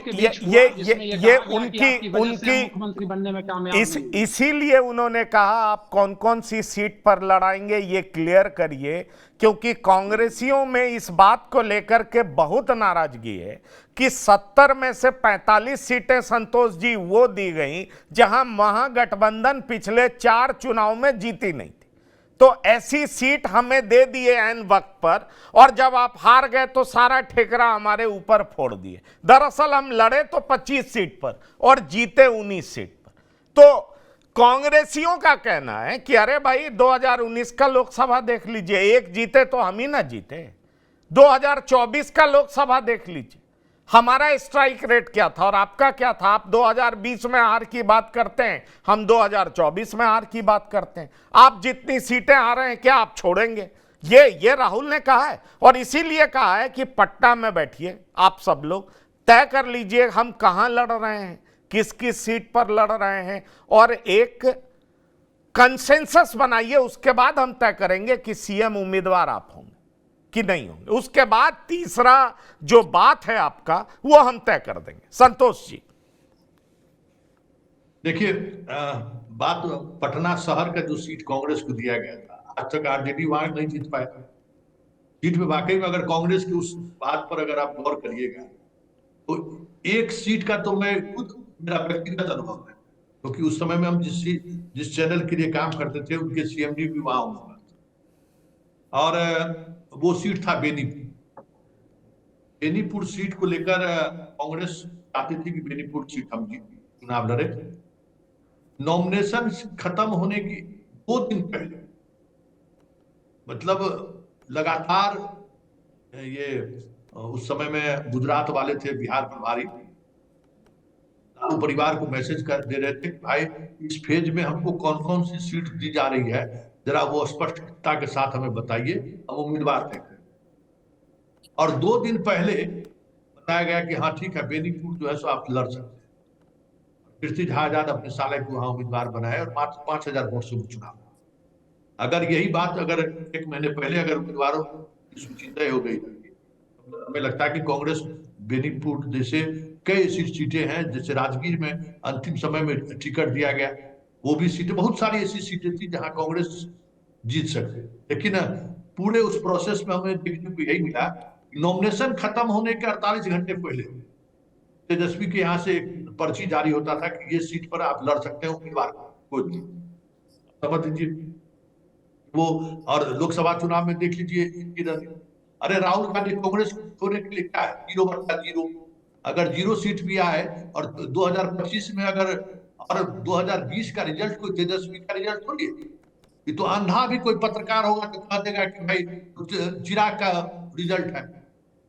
उनकी मुख्यमंत्री बनने में कामयाब इसीलिए उन्होंने कहा आप कौन कौन सी सीट पर लड़ाएंगे ये क्लियर करिए, क्योंकि कांग्रेसियों में इस बात को लेकर के बहुत नाराजगी है कि 70 में से 45 सीटें संतोष जी वो दी गई जहां महागठबंधन पिछले 4 चुनाव में जीती नहीं। तो ऐसी सीट हमें दे दिए ऐन वक्त पर, और जब आप हार गए तो सारा ठेकरा हमारे ऊपर फोड़ दिए। दरअसल हम लड़े तो 25 सीट पर और जीते 19 सीट पर। तो कांग्रेसियों का कहना है कि अरे भाई 2019 का लोकसभा देख लीजिए, एक जीते तो हम ही ना जीते। 2024 का लोकसभा देख लीजिए, हमारा स्ट्राइक रेट क्या था और आपका क्या था। आप 2020 में हार की बात करते हैं, हम 2024 में हार की बात करते हैं। आप जितनी सीटें आ रहे हैं क्या आप छोड़ेंगे? ये राहुल ने कहा है, और इसीलिए कहा है कि पट्टा में बैठिए, आप सब लोग तय कर लीजिए हम कहां लड़ रहे हैं, किस किस सीट पर लड़ रहे हैं, और एक कंसेंसस बनाइए। उसके बाद हम तय करेंगे कि सीएम उम्मीदवार आप होंगे कि नहीं होंगे। उसके बाद तीसरा जो बात है आपका वो हम तय कर देंगे। संतोष जी देखिए, बात पटना शहर का जो सीट कांग्रेस को दिया गया था, आज तक आरजेडी वहां नहीं जीत पाया। सीट में वाकई में अगर कांग्रेस की उस बात पर अगर आप गौर करिएगा तो एक सीट का तो मैं खुद, मेरा व्यक्तिगत अनुभव है, क्योंकि उस समय में हम जिस चैनल के लिए काम करते थे उनके सीएमडी भी वहां हुआ, और वो सीट था बेनीपुर। बेनीपुर सीट को लेकर कांग्रेस चाहती थी कि बेनीपुर सीट हम चुनाव लड़े। नॉमिनेशन खत्म होने की 2 दिन पहले, मतलब लगातार ये उस समय में गुजरात वाले थे, बिहार प्रभारी, लालू परिवार को मैसेज कर दे रहे थे कि भाई इस फेज में हमको कौन कौन सी सीट दी जा रही है, जरा वो स्पष्टता के साथ हमें बताइए, हम उम्मीदवार तय करें। और 2 दिन पहले बताया गया कि हाँ ठीक है, बेनीपुर जो है सो आप लड़ सकते हैं। कीर्ति झा आजाद अपने साले को वहां उम्मीदवार बनाए और मात्र 5000 वोट से चुनाव। अगर यही बात अगर 1 महीने पहले अगर उम्मीदवारों की सूची तय हो गई, हमें लगता है कि कांग्रेस बेनीपुर जैसे कई ऐसी सीटें हैं, जैसे राजगीर में अंतिम समय में टिकट दिया गया, वो भी सीटें, बहुत सारी ऐसी सीटें थी जहां कांग्रेस जीत सकते, लेकिन पूरे उस प्रोसेस में हमें देखने को यही मिला, नॉमिनेशन खत्म होने के 48 घंटे पहले तेजस्वी के यहाँ से एक पर्ची जारी होता था कि ये सीट पर आप लड़ सकते हैं उम्मीदवार को, समझ लीजिए वो। और लोकसभा चुनाव में देख लीजिए, अरे राहुल गांधी कांग्रेस छोड़ने के लिए क्या है, 0/0। अगर 0 सीट भी आए और 2025 में अगर, और 2020 का रिजल्ट कोई तेजस्वी का रिजल्ट थोड़ी है, ये तो अंधा भी कोई पत्रकार होगा तो कह देगा कि भाई चिराग का रिजल्ट है।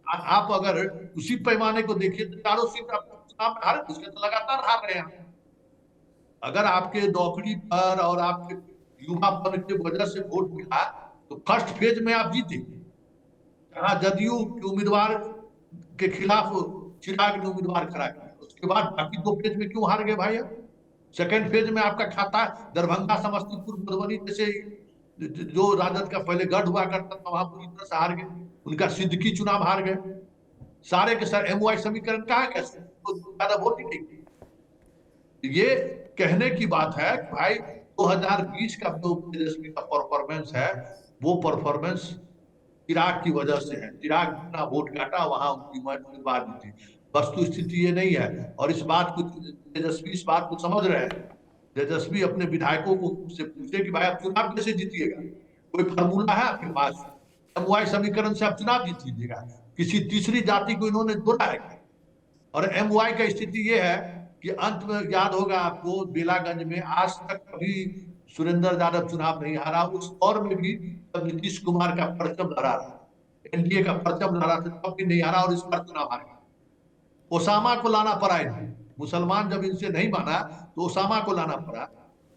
आप अगर उसी पैमाने को देखिए तो 4 सीट आप चुनाव में हारे, उसके तो लगातार हार रहे हैं। अगर आपके नौकरी पर और आपके युवापन की वजह से वोट मिला तो फर्स्ट फेज में आप जीते, जहां जदयू के उम्मीदवार के खिलाफ चिराग ने उम्मीदवार खड़ा किया, उसके बाद बाकी 2 फेज में क्यों हार गए भाई? सेकेंड फेज में आपका खाता दरभंगा, समस्तीपुर, मधुबनी जैसे जो राजद का पहले गढ़ हुआ करता था वहां पूरी तरह से हार गए, उनका सिद्दीकी चुनाव हार गए, सारे के सारे MOI समीकरण कहा कैसे तो ज्यादा वोट ही नहीं। ये कहने की बात है कि भाई 2020 का जो तेजस्वी का परफॉर्मेंस है वो परफॉर्मेंस चिराग की वजह से है। चिराग जितना वोट काटा वहां उनकी उम्मीदवार जीती। वस्तु स्थिति ये नहीं है, और इस बात को तेजस्वी इस बात को समझ रहे हैं। तेजस्वी अपने विधायकों को से पूछे कि भाई आप चुनाव कैसे जीतिएगा, कोई फार्मूला है आपके पास? MOI समीकरण से आप चुनाव जीत लीजिएगा? किसी तीसरी जाति को इन्होंने जोड़ा है? और MOI का स्थिति ये है कि अंत में याद होगा आपको, बेलागंज में आज तक कभी सुरेंद्र यादव चुनाव नहीं हारा, उस दौर में भी तब नीतीश कुमार का परचम लहरा था, NDA का परचम लहरा था, तब भी नहीं हारा और इस बार चुनाव हार गया। ओसामा को लाना पड़ा इन्हें, मुसलमान जब इनसे नहीं माना तो ओसामा को लाना पड़ा।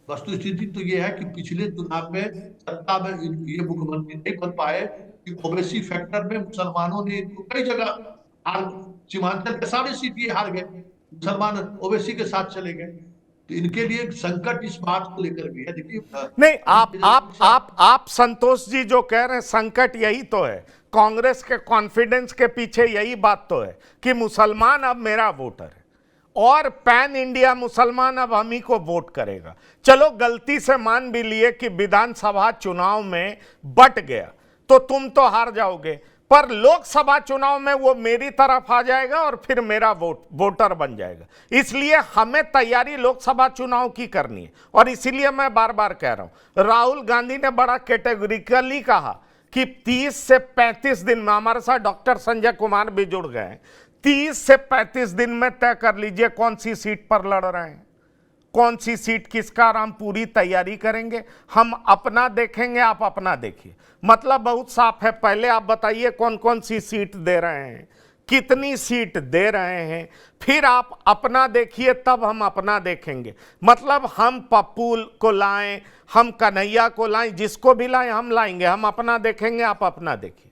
वस्तु स्थिति तो ये है कि पिछले चुनाव में सत्ता में ये मुख्यमंत्री नहीं बन पाए कि ओबीसी फैक्टर में मुसलमानों ने इनको कई जगह हार, सीमांचल के सारे सीट ये हार गए, मुसलमान ओबीसी के साथ चले गए। तो इनके लिए संकट इस बात को लेकर भी है। देखिए नहीं, आप संतोष जी जो कह रहे हैं संकट यही तो है, कांग्रेस के कॉन्फिडेंस के पीछे यही बात तो है कि मुसलमान अब मेरा वोटर है और पैन इंडिया मुसलमान अब हम ही को वोट करेगा। चलो गलती से मान भी लिए कि विधानसभा चुनाव में बट गया तो तुम तो हार जाओगे, पर लोकसभा चुनाव में वो मेरी तरफ आ जाएगा और फिर मेरा वोटर बन जाएगा। इसलिए हमें तैयारी लोकसभा चुनाव की करनी है। और इसीलिए मैं बार बार कह रहा हूं, राहुल गांधी ने बड़ा कैटेगोरिकली कहा कि 30 से 35 दिन में, हमारे साथ डॉक्टर संजय कुमार भी जुड़ गए हैं, 30 से 35 दिन में तय कर लीजिए कौन सी सीट पर लड़ रहे हैं, कौन सी सीट किसका, और हम पूरी तैयारी करेंगे। हम अपना देखेंगे, आप अपना देखिए। मतलब बहुत साफ है, पहले आप बताइए कौन कौन सी सीट दे रहे हैं, कितनी सीट दे रहे हैं, फिर आप अपना देखिए, तब हम अपना देखेंगे। मतलब हम पप्पू को लाएं, हम कन्हैया को लाएं, जिसको भी लाएं हम लाएंगे, हम अपना देखेंगे, आप अपना देखिए,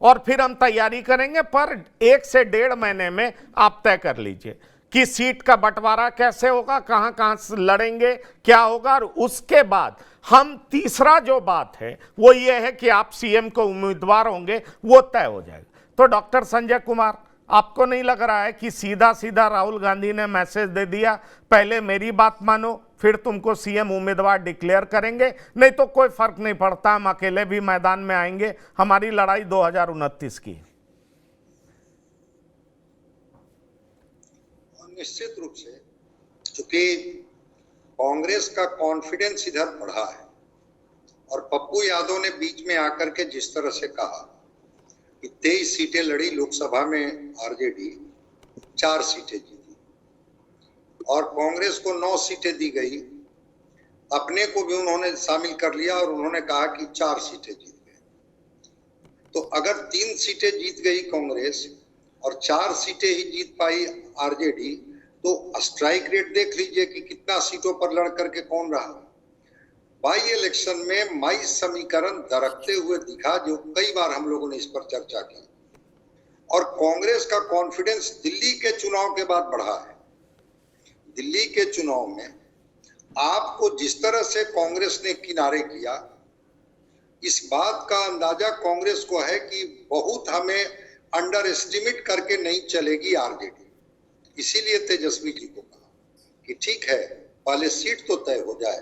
और फिर हम तैयारी करेंगे। पर 1 से 1.5 महीने में आप तय कर लीजिए कि सीट का बंटवारा कैसे होगा, कहां कहां से लड़ेंगे, क्या होगा। और उसके बाद हम तीसरा जो बात है वो ये है कि आप CM को उम्मीदवार होंगे, वो तय हो जाएगा। तो डॉक्टर संजय कुमार, आपको नहीं लग रहा है कि सीधा सीधा राहुल गांधी ने मैसेज दे दिया, पहले मेरी बात मानो फिर तुमको CM उम्मीदवार डिक्लेयर करेंगे, नहीं तो कोई फर्क नहीं पड़ता, हम अकेले भी मैदान में आएंगे, हमारी लड़ाई 2029 की। निश्चित रूप से चूंकि कांग्रेस का कॉन्फिडेंस इधर बढ़ा है और पप्पू यादव ने बीच में आकर के जिस तरह से कहा कि 23 सीटें लड़ी लोकसभा में RJD 4 सीटें जीती और कांग्रेस को 9 सीटें दी गई, अपने को भी उन्होंने शामिल कर लिया और उन्होंने कहा कि 4 सीटें जीत गए। तो अगर 3 सीटें जीत गई कांग्रेस और 4 सीटें ही जीत पाई RJD, तो स्ट्राइक रेट देख लीजिए कि कितना सीटों पर लड़ करके कौन रहा। बाई इलेक्शन में माई समीकरण दरकते हुए दिखा, जो कई बार हम लोगों ने इस पर चर्चा की, और कांग्रेस का कॉन्फिडेंस दिल्ली के चुनाव के बाद बढ़ा है। दिल्ली के चुनाव में आपको जिस तरह से कांग्रेस ने किनारे किया, इस बात का अंदाजा कांग्रेस को है कि बहुत हमें अंडर एस्टिमेट करके नहीं चलेगी RJD। इसीलिए तेजस्वी जी को कहा कि ठीक है पहले सीट तो तय हो जाए।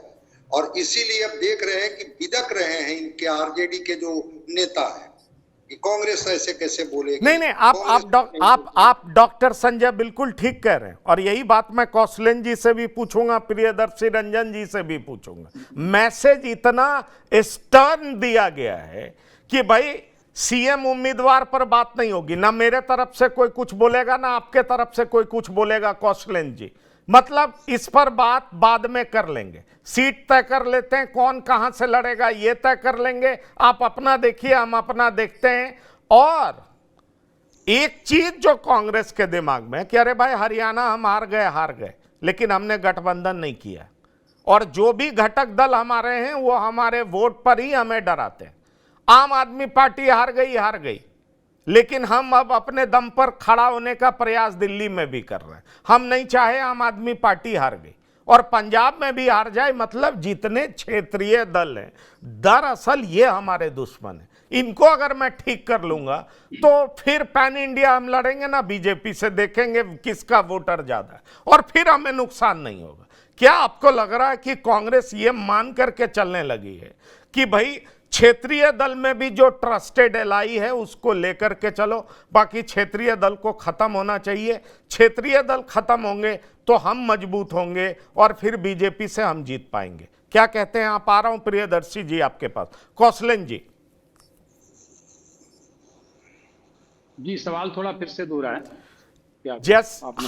और इसीलिए अब देख रहे हैं कि बिदक रहे हैं इनके आरजेडी के जो नेता हैं कि कांग्रेस ऐसे कैसे बोलेगी। नहीं, आप डॉक्टर संजय बिल्कुल ठीक कह रहे हैं, और यही बात मैं कौशलेन जी से भी पूछूंगा, प्रियदर्शी रंजन जी से भी पूछूंगा। मैसेज इतना स्टर्न दिया गया है कि भाई सीएम उम्मीदवार पर बात नहीं होगी, ना मेरे तरफ से कोई कुछ बोलेगा, ना आपके तरफ से कोई कुछ बोलेगा। कौशलेन जी, मतलब इस पर बात बाद में कर लेंगे, सीट तय कर लेते हैं, कौन कहां से लड़ेगा ये तय कर लेंगे, आप अपना देखिए, हम अपना देखते हैं। और एक चीज जो कांग्रेस के दिमाग में कि अरे भाई हरियाणा हम हार गए, लेकिन हमने गठबंधन नहीं किया, और जो भी घटक दल हमारे हैं वो हमारे वोट पर ही हमें डराते हैं। आम आदमी पार्टी हार गई, लेकिन हम अब अपने दम पर खड़ा होने का प्रयास दिल्ली में भी कर रहे हैं। हम नहीं चाहे आम आदमी पार्टी हार गई, और पंजाब में भी हार जाए, मतलब जितने क्षेत्रीय दल हैं दरअसल ये हमारे दुश्मन हैं। इनको अगर मैं ठीक कर लूंगा तो फिर पैन इंडिया हम लड़ेंगे ना बीजेपी से, देखेंगे किसका वोटर ज्यादा है, और फिर हमें नुकसान नहीं होगा। क्या आपको लग रहा है कि कांग्रेस ये मान करके चलने लगी है कि भाई क्षेत्रीय दल में भी जो ट्रस्टेड एलाई है उसको लेकर के चलो, बाकी क्षेत्रीय दल को खत्म होना चाहिए, क्षेत्रीय दल खत्म होंगे तो हम मजबूत होंगे और फिर बीजेपी से हम जीत पाएंगे? क्या कहते हैं आप? आ रहा हूं प्रियदर्शी जी आपके पास। कौशलेन जी, सवाल थोड़ा फिर से दोहराएं।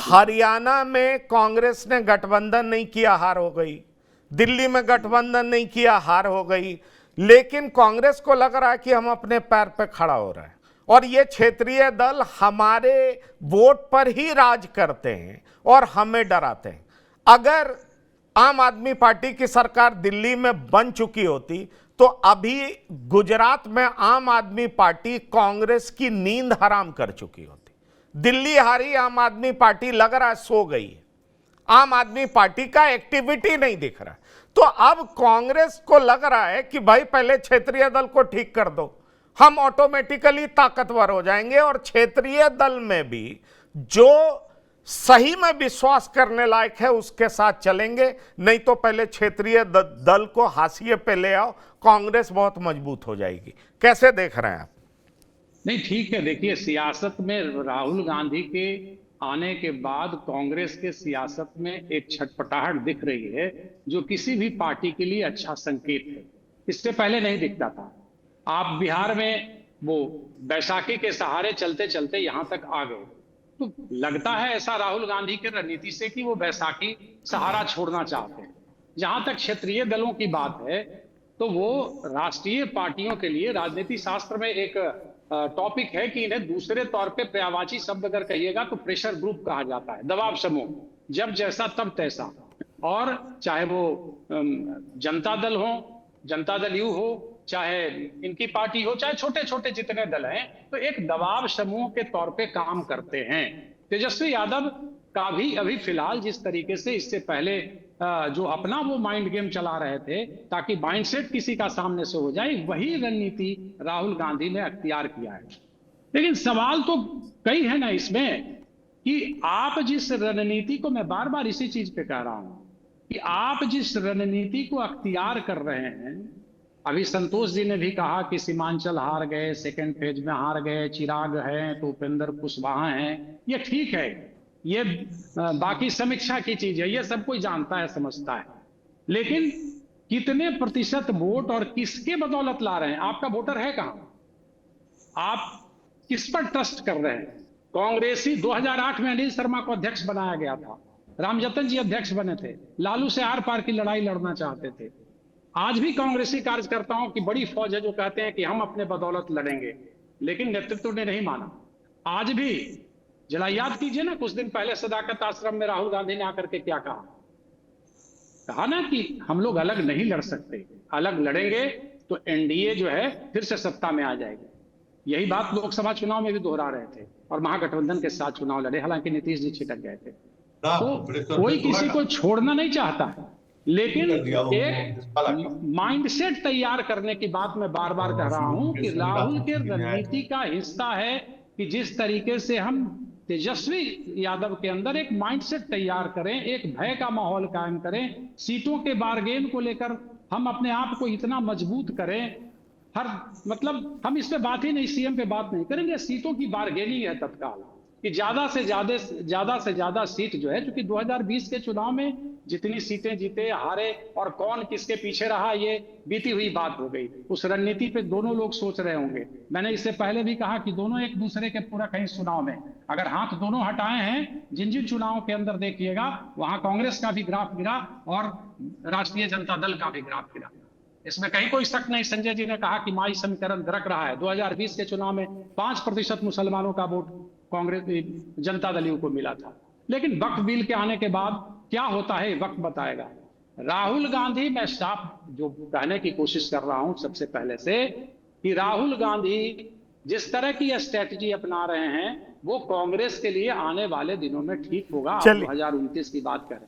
हरियाणा में कांग्रेस ने गठबंधन नहीं किया, हार हो गई। दिल्ली में गठबंधन नहीं किया, हार हो गई। लेकिन कांग्रेस को लग रहा है कि हम अपने पैर पे खड़ा हो रहे हैं, और ये क्षेत्रीय दल हमारे वोट पर ही राज करते हैं और हमें डराते हैं। अगर आम आदमी पार्टी की सरकार दिल्ली में बन चुकी होती तो अभी गुजरात में आम आदमी पार्टी कांग्रेस की नींद हराम कर चुकी होती। दिल्ली हारी, आम आदमी पार्टी लग रहा है सो गई है, आम आदमी पार्टी का एक्टिविटी नहीं दिख रहा है। तो अब कांग्रेस को लग रहा है कि भाई पहले क्षेत्रीय दल को ठीक कर दो, हम ऑटोमेटिकली ताकतवर हो जाएंगे, और क्षेत्रीय दल में भी जो सही में विश्वास करने लायक है उसके साथ चलेंगे, नहीं तो पहले क्षेत्रीय दल को हाशिए पे ले आओ, कांग्रेस बहुत मजबूत हो जाएगी। कैसे देख रहे हैं आप? नहीं, ठीक है। देखिए, सियासत में राहुल गांधी के आने के बाद कांग्रेस के सियासत में एक छटपटाहट दिख रही है, जो किसी भी पार्टी के लिए अच्छा संकेत है। इससे पहले नहीं दिखता था। आप बिहार में वो बैसाखी के सहारे चलते चलते यहां तक आ गए, तो लगता है ऐसा राहुल गांधी की रणनीति से कि वो बैसाखी सहारा छोड़ना चाहते हैं। जहां तक क्षेत्रीय दलों की बात है, तो वो राष्ट्रीय पार्टियों के लिए राजनीति शास्त्र में एक टॉपिक है कि इन्हें दूसरे तौर पे पर्यायवाची शब्द अगर कहिएगा तो प्रेशर ग्रुप कहा जाता है, दबाव समूह, जब जैसा तब तैसा। और चाहे वो जनता दल हो, जनता दल यू हो, चाहे इनकी पार्टी हो, चाहे छोटे छोटे जितने दल हैं, तो एक दबाव समूह के तौर पे काम करते हैं। तेजस्वी यादव का भी अभी फिलहाल जिस तरीके से इससे पहले जो अपना वो माइंड गेम चला रहे थे ताकि माइंडसेट किसी का सामने से हो जाए, वही रणनीति राहुल गांधी ने अख्तियार किया है। लेकिन सवाल तो कई है ना इसमें कि आप जिस रणनीति को, मैं बार बार इसी चीज पे कह रहा हूं कि आप जिस रणनीति को अख्तियार कर रहे हैं, अभी संतोष जी ने भी कहा कि सीमांचल हार गए, सेकेंड फेज में हार गए, चिराग हैं तो उपेंद्र कुशवाहा हैं, ये ठीक है, ये बाकी समीक्षा की चीज है, ये सब कोई जानता है, समझता है। लेकिन कितने प्रतिशत वोट और किसके बदौलत ला रहे हैं? आपका वोटर है कहां? आप किस पर ट्रस्ट कर रहे हैं? कांग्रेसी 2008 में अनिल शर्मा को अध्यक्ष बनाया गया था, रामजतन जी अध्यक्ष बने थे, लालू से आर पार की लड़ाई लड़ना चाहते थे। आज भी कांग्रेसी कार्यकर्ताओं की बड़ी फौज है जो कहते हैं कि हम अपने बदौलत लड़ेंगे, लेकिन नेतृत्व ने नहीं माना। आज भी जरा याद कीजिए ना, कुछ दिन पहले सदाकत आश्रम में राहुल गांधी ने आकर के क्या कहा ना कि हम लोग अलग नहीं लड़ सकते, अलग लड़ेंगे तो एनडीए जो है फिर से सत्ता में आ जाएगी। यही बात लोकसभा चुनाव में भी दोहरा रहे थे और महागठबंधन के साथ चुनाव लड़े, हालांकि नीतीश जी छिटक गए थे। तो कोई किसी को छोड़ना नहीं चाहता है, लेकिन एक माइंडसेट तैयार करने की बात मैं बार बार कह रहा हूं कि राहुल के रणनीति का हिस्सा है कि जिस तरीके से हम तेजस्वी यादव के अंदर एक माइंडसेट तैयार करें, एक भय का माहौल कायम करें, सीटों के बारगेन को लेकर हम अपने आप को इतना मजबूत करें। हर मतलब हम इस पे बात ही नहीं, सीएम पे बात नहीं करेंगे, सीटों की बारगेनिंग है तत्काल कि ज्यादा से ज्यादा सीट जो है, क्योंकि 2020 के चुनाव में जितनी सीटें जीते हारे और कौन किसके पीछे रहा, ये बीती हुई बात हो गई। उस रणनीति पे दोनों लोग सोच रहे होंगे। मैंने इससे पहले भी कहा कि दोनों एक दूसरे के पूरक हैं इस चुनाव में। अगर हाथ दोनों हटाए हैं, जिन जिन चुनावों के अंदर देखिएगा, वहां कांग्रेस का भी ग्राफ गिरा और राष्ट्रीय जनता दल का भी ग्राफ गिरा। इसमें कहीं कोई शक नहीं। संजय जी ने कहा कि माई समीकरण दरक रहा है। 2020 के चुनाव में 5% मुसलमानों का वोट कांग्रेस जनता दल को मिला था। लेकिन वक्फ बिल के आने के बाद क्या होता है वक्त बताएगा। राहुल गांधी, मैं साफ जो कहने की कोशिश कर रहा हूं सबसे पहले से, कि राहुल गांधी जिस तरह की स्ट्रेटजी अपना रहे हैं वो कांग्रेस के लिए आने वाले दिनों में ठीक होगा। आप 2029 की बात करें,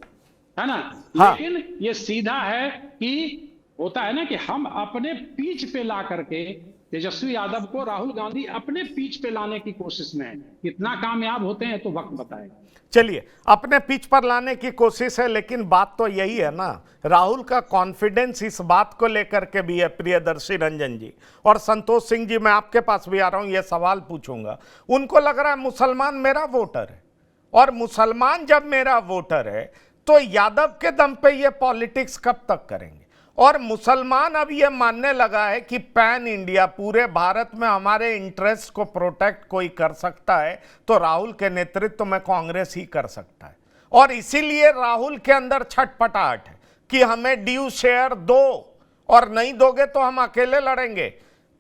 है ना? हाँ। लेकिन ये सीधा है कि होता है ना कि हम अपने पीछ पे ला करके तेजस्वी यादव को राहुल गांधी अपने पीछ पे लाने की कोशिश में है। कितना कामयाब होते हैं तो वक्त बताएगा। चलिए, अपने पिच पर लाने की कोशिश है, लेकिन बात तो यही है ना, राहुल का कॉन्फिडेंस इस बात को लेकर के भी है। प्रियदर्शी रंजन जी और संतोष सिंह जी, मैं आपके पास भी आ रहा हूं, यह सवाल पूछूंगा। उनको लग रहा है मुसलमान मेरा वोटर है, और मुसलमान जब मेरा वोटर है तो यादव के दम पे ये पॉलिटिक्स कब तक करेंगे? और मुसलमान अब ये मानने लगा है कि पैन इंडिया, पूरे भारत में हमारे इंटरेस्ट को प्रोटेक्ट कोई कर सकता है तो राहुल के नेतृत्व में कांग्रेस ही कर सकता है। और इसीलिए राहुल के अंदर छटपटाहट है कि हमें ड्यू शेयर दो, और नहीं दोगे तो हम अकेले लड़ेंगे।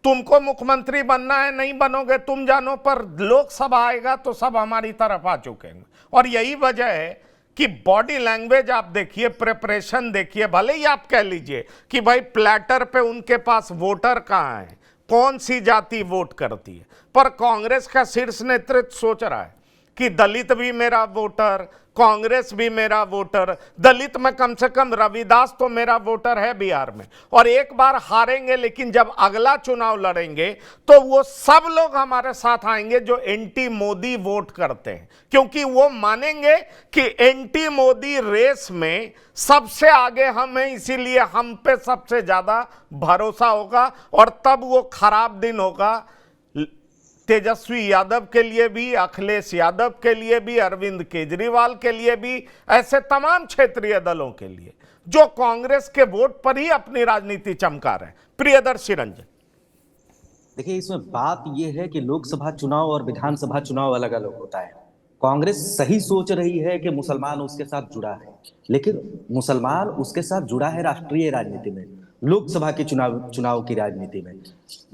तुमको मुख्यमंत्री बनना है, नहीं बनोगे तुम जानो, पर लोकसभा आएगा तो सब हमारी तरफ आ चुकेंगे। और यही वजह है कि बॉडी लैंग्वेज आप देखिए, प्रिपरेशन देखिए। भले ही आप कह लीजिए कि भाई प्लेटर पे उनके पास वोटर कहाँ है, कौन सी जाति वोट करती है, पर कांग्रेस का शीर्ष नेतृत्व सोच रहा है कि दलित भी मेरा वोटर, कांग्रेस भी मेरा वोटर। दलित में कम से कम रविदास तो मेरा वोटर है बिहार में, और एक बार हारेंगे लेकिन जब अगला चुनाव लड़ेंगे तो वो सब लोग हमारे साथ आएंगे जो एंटी मोदी वोट करते हैं, क्योंकि वो मानेंगे कि एंटी मोदी रेस में सबसे आगे हम हैं, इसीलिए हम पे सबसे ज्यादा भरोसा होगा। और तब वो खराब दिन होगा तेजस्वी यादव के लिए भी, अखिलेश यादव के लिए भी, अरविंद केजरीवाल के लिए भी, ऐसे तमाम क्षेत्रीय दलों के लिए जो कांग्रेस के वोट पर ही अपनी राजनीति चमका रहे हैं। प्रियदर्शी रंजन, देखिए, इसमें बात यह है कि लोकसभा चुनाव और विधानसभा चुनाव अलग अलग होता है। कांग्रेस सही सोच रही है कि मुसलमान उसके साथ जुड़ा है, लेकिन मुसलमान उसके साथ जुड़ा है राष्ट्रीय राजनीति में, लोकसभा के चुनाव की राजनीति में,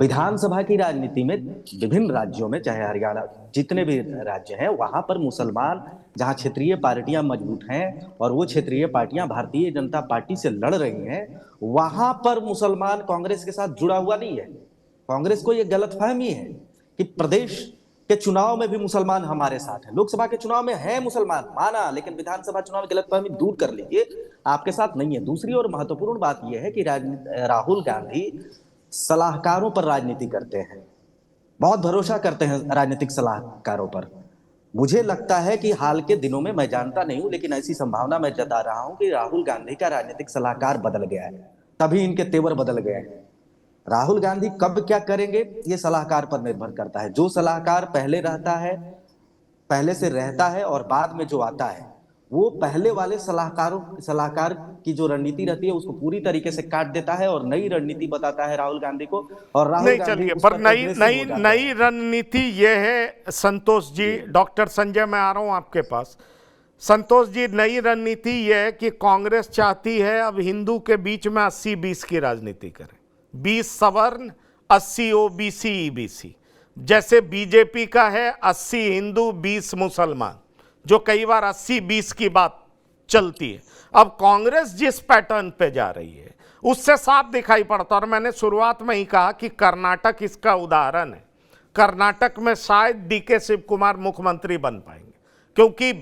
विधानसभा की राजनीति में। विभिन्न राज्यों में, चाहे हरियाणा, जितने भी राज्य हैं, वहां पर मुसलमान, जहां क्षेत्रीय पार्टियां मजबूत हैं और वो क्षेत्रीय पार्टियां भारतीय जनता पार्टी से लड़ रही हैं, वहां पर मुसलमान कांग्रेस के साथ जुड़ा हुआ नहीं है। कांग्रेस को यह गलतफहमी है कि प्रदेश के चुनाव में भी मुसलमान हमारे साथ हैं। लोकसभा के चुनाव में है मुसलमान, माना, लेकिन विधानसभा चुनाव में गलतफहमी दूर कर लीजिए, आपके साथ नहीं है। दूसरी और महत्वपूर्ण बात यह है कि राहुल गांधी सलाहकारों पर राजनीति करते हैं, बहुत भरोसा करते हैं राजनीतिक सलाहकारों पर। मुझे लगता है कि हाल के दिनों में, मैं जानता नहीं हूं, लेकिन ऐसी संभावना मैं जता रहा हूं कि राहुल गांधी का राजनीतिक सलाहकार बदल गया है, तभी इनके तेवर बदल गए हैं। राहुल गांधी कब क्या करेंगे ये सलाहकार पर निर्भर करता है। जो सलाहकार पहले रहता है, पहले से रहता है, और बाद में जो आता है, वो पहले वाले सलाहकार की जो रणनीति रहती है उसको पूरी तरीके से काट देता है और नई रणनीति बताता है राहुल गांधी को। और राहुल गांधी पर नई रणनीति ये है। संतोष जी, डॉक्टर संजय, मैं आ रहा हूं आपके पास। संतोष जी, नई रणनीति ये है कि कांग्रेस चाहती है अब हिंदू के बीच में 80-20 की राजनीति करे, 20 सवर्ण, 80 ओबीसी ईबीसी, जैसे बीजेपी का है 80 हिंदू 20 मुसलमान, जो कई बार 80-20 की बात चलती है। अब कांग्रेस जिस पैटर्न पे जा रही है उससे साफ दिखाई पड़ता, और मैंने शुरुआत में ही कहा कि कर्नाटक इसका उदाहरण है। कर्नाटक में शायद डीके शिव कुमार मुख्यमंत्री बन पाएंगे, क्योंकि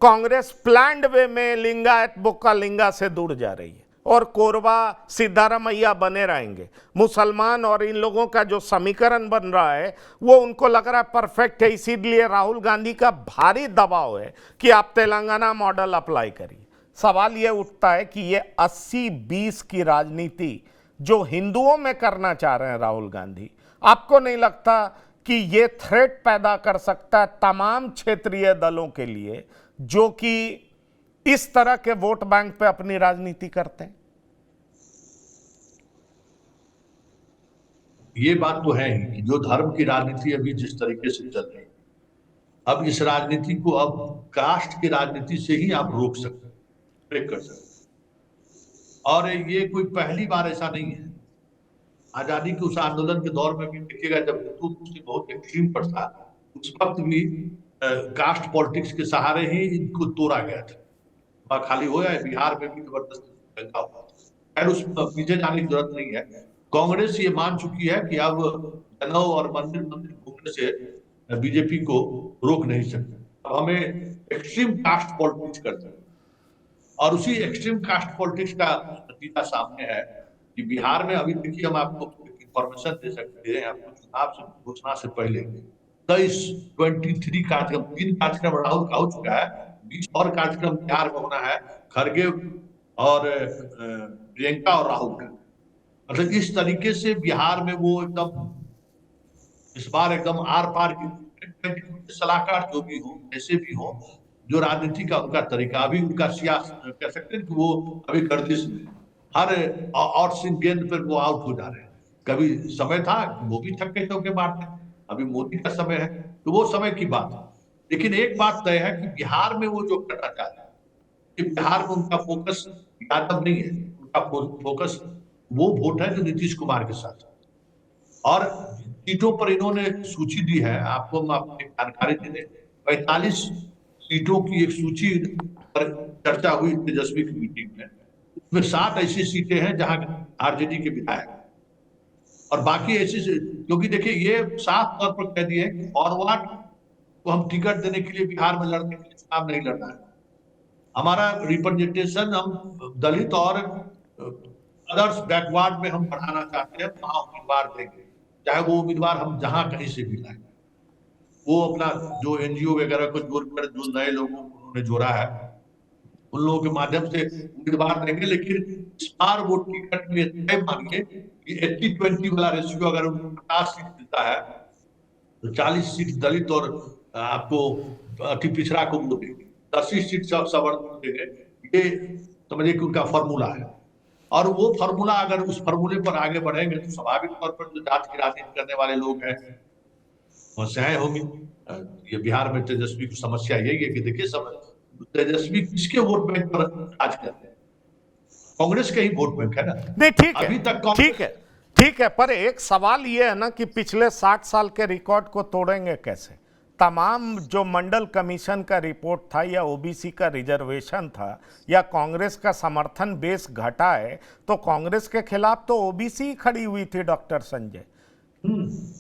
कांग्रेस प्लान्ड वे में लिंगायत बोका लिंगा से दूर जा रही है और कोरबा सिद्धारमैया बने रहेंगे। मुसलमान और इन लोगों का जो समीकरण बन रहा है वो उनको लग रहा है परफेक्ट है, इसीलिए राहुल गांधी का भारी दबाव है कि आप तेलंगाना मॉडल अप्लाई करिए। सवाल ये उठता है कि ये 80-20 की राजनीति जो हिंदुओं में करना चाह रहे हैं राहुल गांधी, आपको नहीं लगता कि ये थ्रेट पैदा कर सकता है तमाम क्षेत्रीय दलों के लिए जो कि इस तरह के वोट बैंक पे अपनी राजनीति करते हैं? ये बात तो है ही कि जो धर्म की राजनीति अभी जिस तरीके से चल रही है, अब इस राजनीति को अब कास्ट की राजनीति से ही आप रोक सकते हैं, ब्रेक कर सकते हैं। और ये कोई पहली बार ऐसा नहीं है। आजादी के उस आंदोलन के दौर में भी देखिएगा, जब हिंदू मुस्लिम बहुत एक्सट्रीम पर था, उस वक्त भी कास्ट पॉलिटिक्स के सहारे ही इनको तोड़ा गया था। खाली हो या बिहार में भी जबरदस्ती दंगा हुआ। खैर उस पीछे जाने की जरूरत नहीं है। कांग्रेस ये मान चुकी है कि अब जनेऊ और मंदिर घूमने से बीजेपी को रोक नहीं सकते। अब हमें एक्सट्रीम कास्ट पॉलिटिक्स करते हैं और उसी एक्सट्रीम कास्ट पॉलिटिक्स का नतीजा सामने है कि बिहार में अभी देखिए, हम आपको इंफॉर्मेशन दे सकते हैं, आपको चुनाव से घोषणा से पहले 23 कार्यक्रम, 3 कार्यक्रम राहुल का हो चुका है, 20 और कार्यक्रम बिहार में होना है, खड़गे और प्रियंका और राहुल का। मतलब इस तरीके से बिहार में वो एकदम इस बार एकदम आर पार की सलाहकार जो भी हो, ऐसे भी हो, जो राजनीति का उनका तरीका, अभी उनका सियासत कह सकते हैं कि वो अभी गर्दिश में हर और सिंह गेंद पर वो आउट हो जा रहे हैं। कभी समय था वो भी छक्के चौके मारते हैं, अभी मोदी का समय है तो वो समय की बात है। लेकिन एक बात तय है कि बिहार में वो जो करना चाहते हैं कि बिहार में उनका फोकस यादव नहीं है, उनका फोकस वो वोट है जो नीतीश कुमार के साथ। और सीटों पर इन्होंने सूची दी है, आपको हम अपनी जानकारी दे दें। 45 सीटों की एक सूची पर चर्चा हुई तेजस्वी की मीटिंग में। उसमें 7 ऐसी सीटें हैं जहां आरजेडी के विधायक और बाकी ऐसी, क्योंकि देखिए ये साफ तौर पर कह दिए कि फॉरवर्ड को हम टिकट देने के लिए बिहार में लड़ने के लिए चुनाव नहीं लड़ना है। हमारा रिप्रेजेंटेशन हम दलित और अदर्स बैकवर्ड में हम बढ़ाना चाहते हैं, वहां उम्मीदवार देंगे, चाहे वो उम्मीदवार हम जहां कहीं से भी लाएं। वो अपना जो एनजीओ वगैरह को जोड़कर जो नए लोगों को उन्होंने जोड़ा है उन लोगों के माध्यम से उम्मीदवार देंगे। लेकिन इस बार वो टिकट में तय मानिए कि 80-20 वाला रेशियो अगर उनको 50 सीट मिलता है तो 40 सीट दलित और आपको अति पिछड़ा को वो देंगे, 80 सीट सवर्ण को देंगे। ये समझिए कि उनका फॉर्मूला है और वो फॉर्मूला अगर उस फॉर्मूले पर आगे बढ़ेंगे तो स्वाभाविक तौर पर जो जात की राजनीति करने वाले लोग हैं समस्याएं होंगी। ये बिहार में तेजस्वी की समस्या यही है कि देखिए तेजस्वी किसके वोट बैंक पर राज करते हैं? कांग्रेस के ही वोट बैंक है ना। नहीं ठीक है, अभी तक ठीक है, पर एक सवाल ये है ना कि पिछले 60 साल के रिकॉर्ड को तोड़ेंगे कैसे? तमाम जो मंडल कमीशन का रिपोर्ट था या ओबीसी का रिजर्वेशन था या कांग्रेस का समर्थन बेस घटा है तो कांग्रेस के खिलाफ तो ओबीसी खड़ी हुई थी। डॉक्टर संजय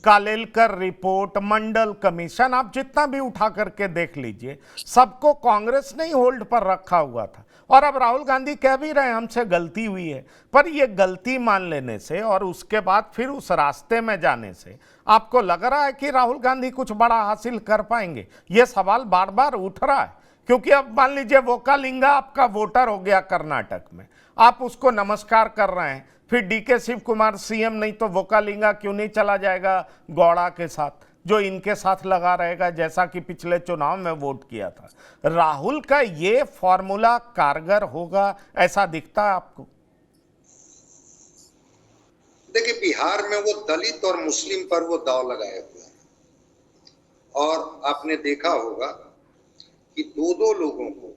कालेलकर रिपोर्ट, मंडल कमीशन, आप जितना भी उठा करके देख लीजिए, सबको कांग्रेस ने ही होल्ड पर रखा हुआ था। और अब राहुल गांधी कह भी रहे हैं हमसे गलती हुई है, पर यह गलती मान लेने से और उसके बाद फिर उस रास्ते में जाने से आपको लग रहा है कि राहुल गांधी कुछ बड़ा हासिल कर पाएंगे? यह सवाल बार बार उठ रहा है क्योंकि अब मान लीजिए वोकालिंगा आपका वोटर हो गया कर्नाटक में, आप उसको नमस्कार कर रहे हैं, फिर डीके शिव कुमार सीएम नहीं तो वोकालिंगा क्यों नहीं चला जाएगा गौड़ा के साथ जो इनके साथ लगा रहेगा जैसा कि पिछले चुनाव में वोट किया था। राहुल का ये फॉर्मूला कारगर होगा ऐसा दिखता है आपको? देखिए बिहार में वो दलित और मुस्लिम पर वो दाव लगाए हुए हैं और आपने देखा होगा कि दो लोगों को,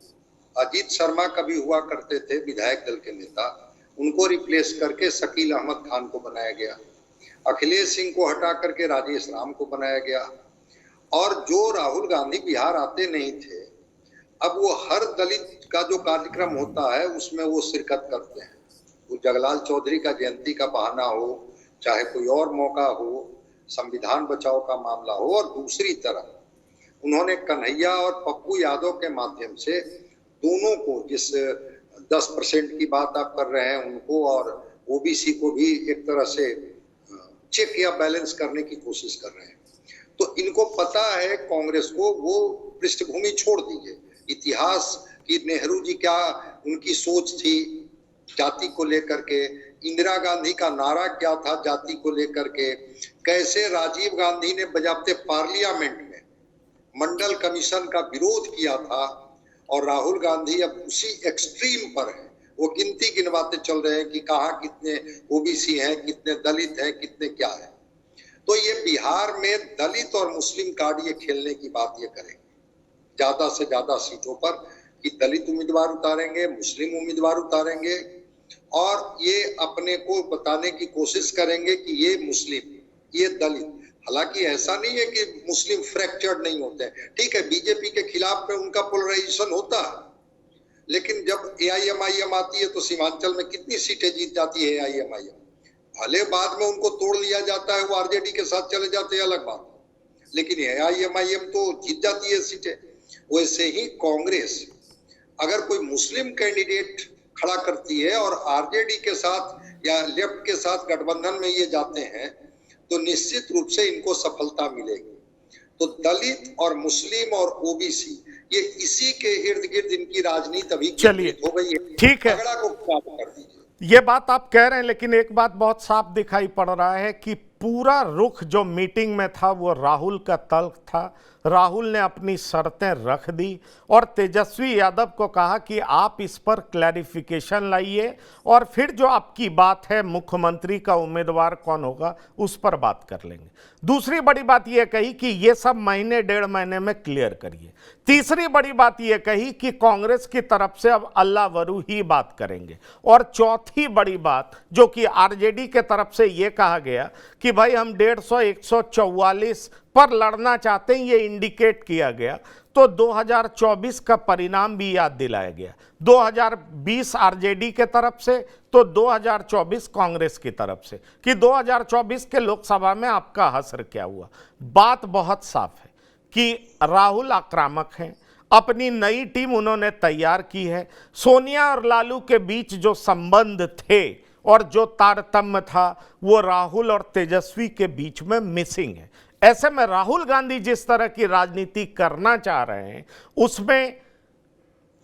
अजीत शर्मा कभी हुआ करते थे विधायक दल के नेता, उनको रिप्लेस करके शकील अहमद खान को बनाया गया, अखिलेश सिंह को हटा करके राजेश राम को बनाया गया। और जो राहुल गांधी बिहार आते नहीं थे, अब वो हर दलित का जो कार्यक्रम होता है उसमें वो शिरकत करते हैं। वो जगलाल चौधरी का जयंती का बहाना हो, चाहे कोई और मौका हो, संविधान बचाओ का मामला हो, और दूसरी तरफ उन्होंने कन्हैया और पप्पू यादव के माध्यम से दोनों को, जिस 10% की बात आप कर रहे हैं उनको, और ओबीसी को भी एक तरह से चेक या बैलेंस करने की कोशिश कर रहे हैं। तो इनको पता है कांग्रेस को, वो पृष्ठभूमि छोड़ दीजिए, इतिहास की नेहरू जी क्या उनकी सोच थी जाति को लेकर के, इंदिरा गांधी का नारा क्या था जाति को लेकर के, कैसे राजीव गांधी ने बजाते पार्लियामेंट में मंडल कमीशन का विरोध किया था, और राहुल गांधी अब उसी एक्सट्रीम पर है। वो गिनती गिनवाते चल रहे हैं कि कहाँ कितने ओबीसी हैं, कितने दलित हैं, कितने क्या है। तो ये बिहार में दलित और मुस्लिम कार्ड ये खेलने की बात ये करेंगे ज्यादा से ज्यादा सीटों पर, कि दलित उम्मीदवार उतारेंगे, मुस्लिम उम्मीदवार उतारेंगे, और ये अपने को बताने की कोशिश करेंगे कि ये मुस्लिम, ये दलित। हालांकि ऐसा नहीं है कि मुस्लिम फ्रैक्चर्ड नहीं होते हैं, ठीक है, बीजेपी के खिलाफ में उनका पोलराइजेशन होता है, लेकिन जब एआईएमआईएम आती है तो सीमांचल में कितनी सीटें जीत जाती है एआईएमआईएम। भले बाद में उनको तोड़ लिया जाता है, वो आरजेडी के साथ चले जाते हैं, अलग बात, लेकिन एआईएमआईएम तो जीत जाती है सीटें। वैसे ही कांग्रेस अगर कोई मुस्लिम कैंडिडेट खड़ा करती है और आरजेडी के साथ या लेफ्ट के साथ गठबंधन में ये जाते हैं, तो निश्चित रूप से इनको सफलता मिलेगी। तो दलित और मुस्लिम और ओबीसी ये इसी के इर्द गिर्द इनकी राजनीति अभी चलिए, हो गई है। ठीक है, झगड़ा को खत्म कर दीजिए। ये बात आप कह रहे हैं, लेकिन एक बात बहुत साफ दिखाई पड़ रहा है कि पूरा रुख जो मीटिंग में था वो राहुल का तल्ख था। राहुल ने अपनी शर्तें रख दी और तेजस्वी यादव को कहा कि आप इस पर क्लैरिफिकेशन लाइए, और फिर जो आपकी बात है मुख्यमंत्री का उम्मीदवार कौन होगा उस पर बात कर लेंगे। दूसरी बड़ी बात यह कही कि ये सब महीने डेढ़ महीने में क्लियर करिए। तीसरी बड़ी बात यह कही कि कांग्रेस की तरफ से अब अल्लाह वरू ही बात करेंगे। और चौथी बड़ी बात जो कि आरजेडी के तरफ से यह कहा गया कि भाई हम 150 144 पर लड़ना चाहते हैं, ये इंडिकेट किया गया। तो 2024 का परिणाम भी याद दिलाया गया, 2020 आरजेडी के तरफ से, तो 2024 कांग्रेस की तरफ से, कि 2024 के लोकसभा में आपका हश्र क्या हुआ। बात बहुत साफ है कि राहुल आक्रामक हैं, अपनी नई टीम उन्होंने तैयार की है। सोनिया और लालू के बीच जो संबंध थे और जो तारतम्य था वो राहुल और तेजस्वी के बीच में मिसिंग है। ऐसे में राहुल गांधी जिस तरह की राजनीति करना चाह रहे हैं उसमें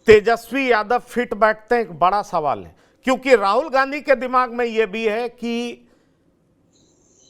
तेजस्वी यादव फिट बैठते हैं, एक बड़ा सवाल है। क्योंकि राहुल गांधी के दिमाग में यह भी है कि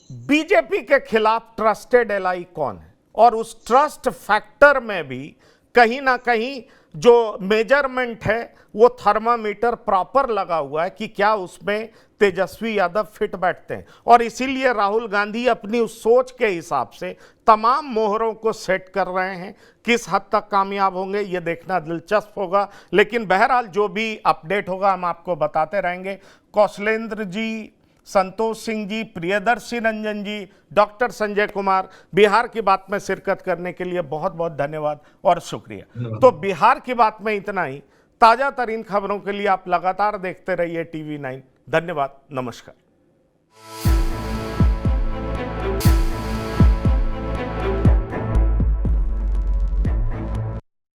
बीजेपी के खिलाफ ट्रस्टेड एलाई कौन है, और उस ट्रस्ट फैक्टर में भी कहीं ना कहीं जो मेजरमेंट है वो थर्मामीटर प्रॉपर लगा हुआ है कि क्या उसमें तेजस्वी यादव फिट बैठते हैं। और इसीलिए राहुल गांधी अपनी उस सोच के हिसाब से तमाम मोहरों को सेट कर रहे हैं। किस हद तक कामयाब होंगे ये देखना दिलचस्प होगा, लेकिन बहरहाल जो भी अपडेट होगा हम आपको बताते रहेंगे। कौशलेंद्र जी, संतोष सिंह जी, प्रियदर्शी रंजन जी, डॉक्टर संजय कुमार, बिहार की बात में शिरकत करने के लिए बहुत बहुत धन्यवाद और शुक्रिया। तो बिहार की बात में इतना ही। ताज़ा तरीन खबरों के लिए आप लगातार देखते रहिए TV9। धन्यवाद, नमस्कार।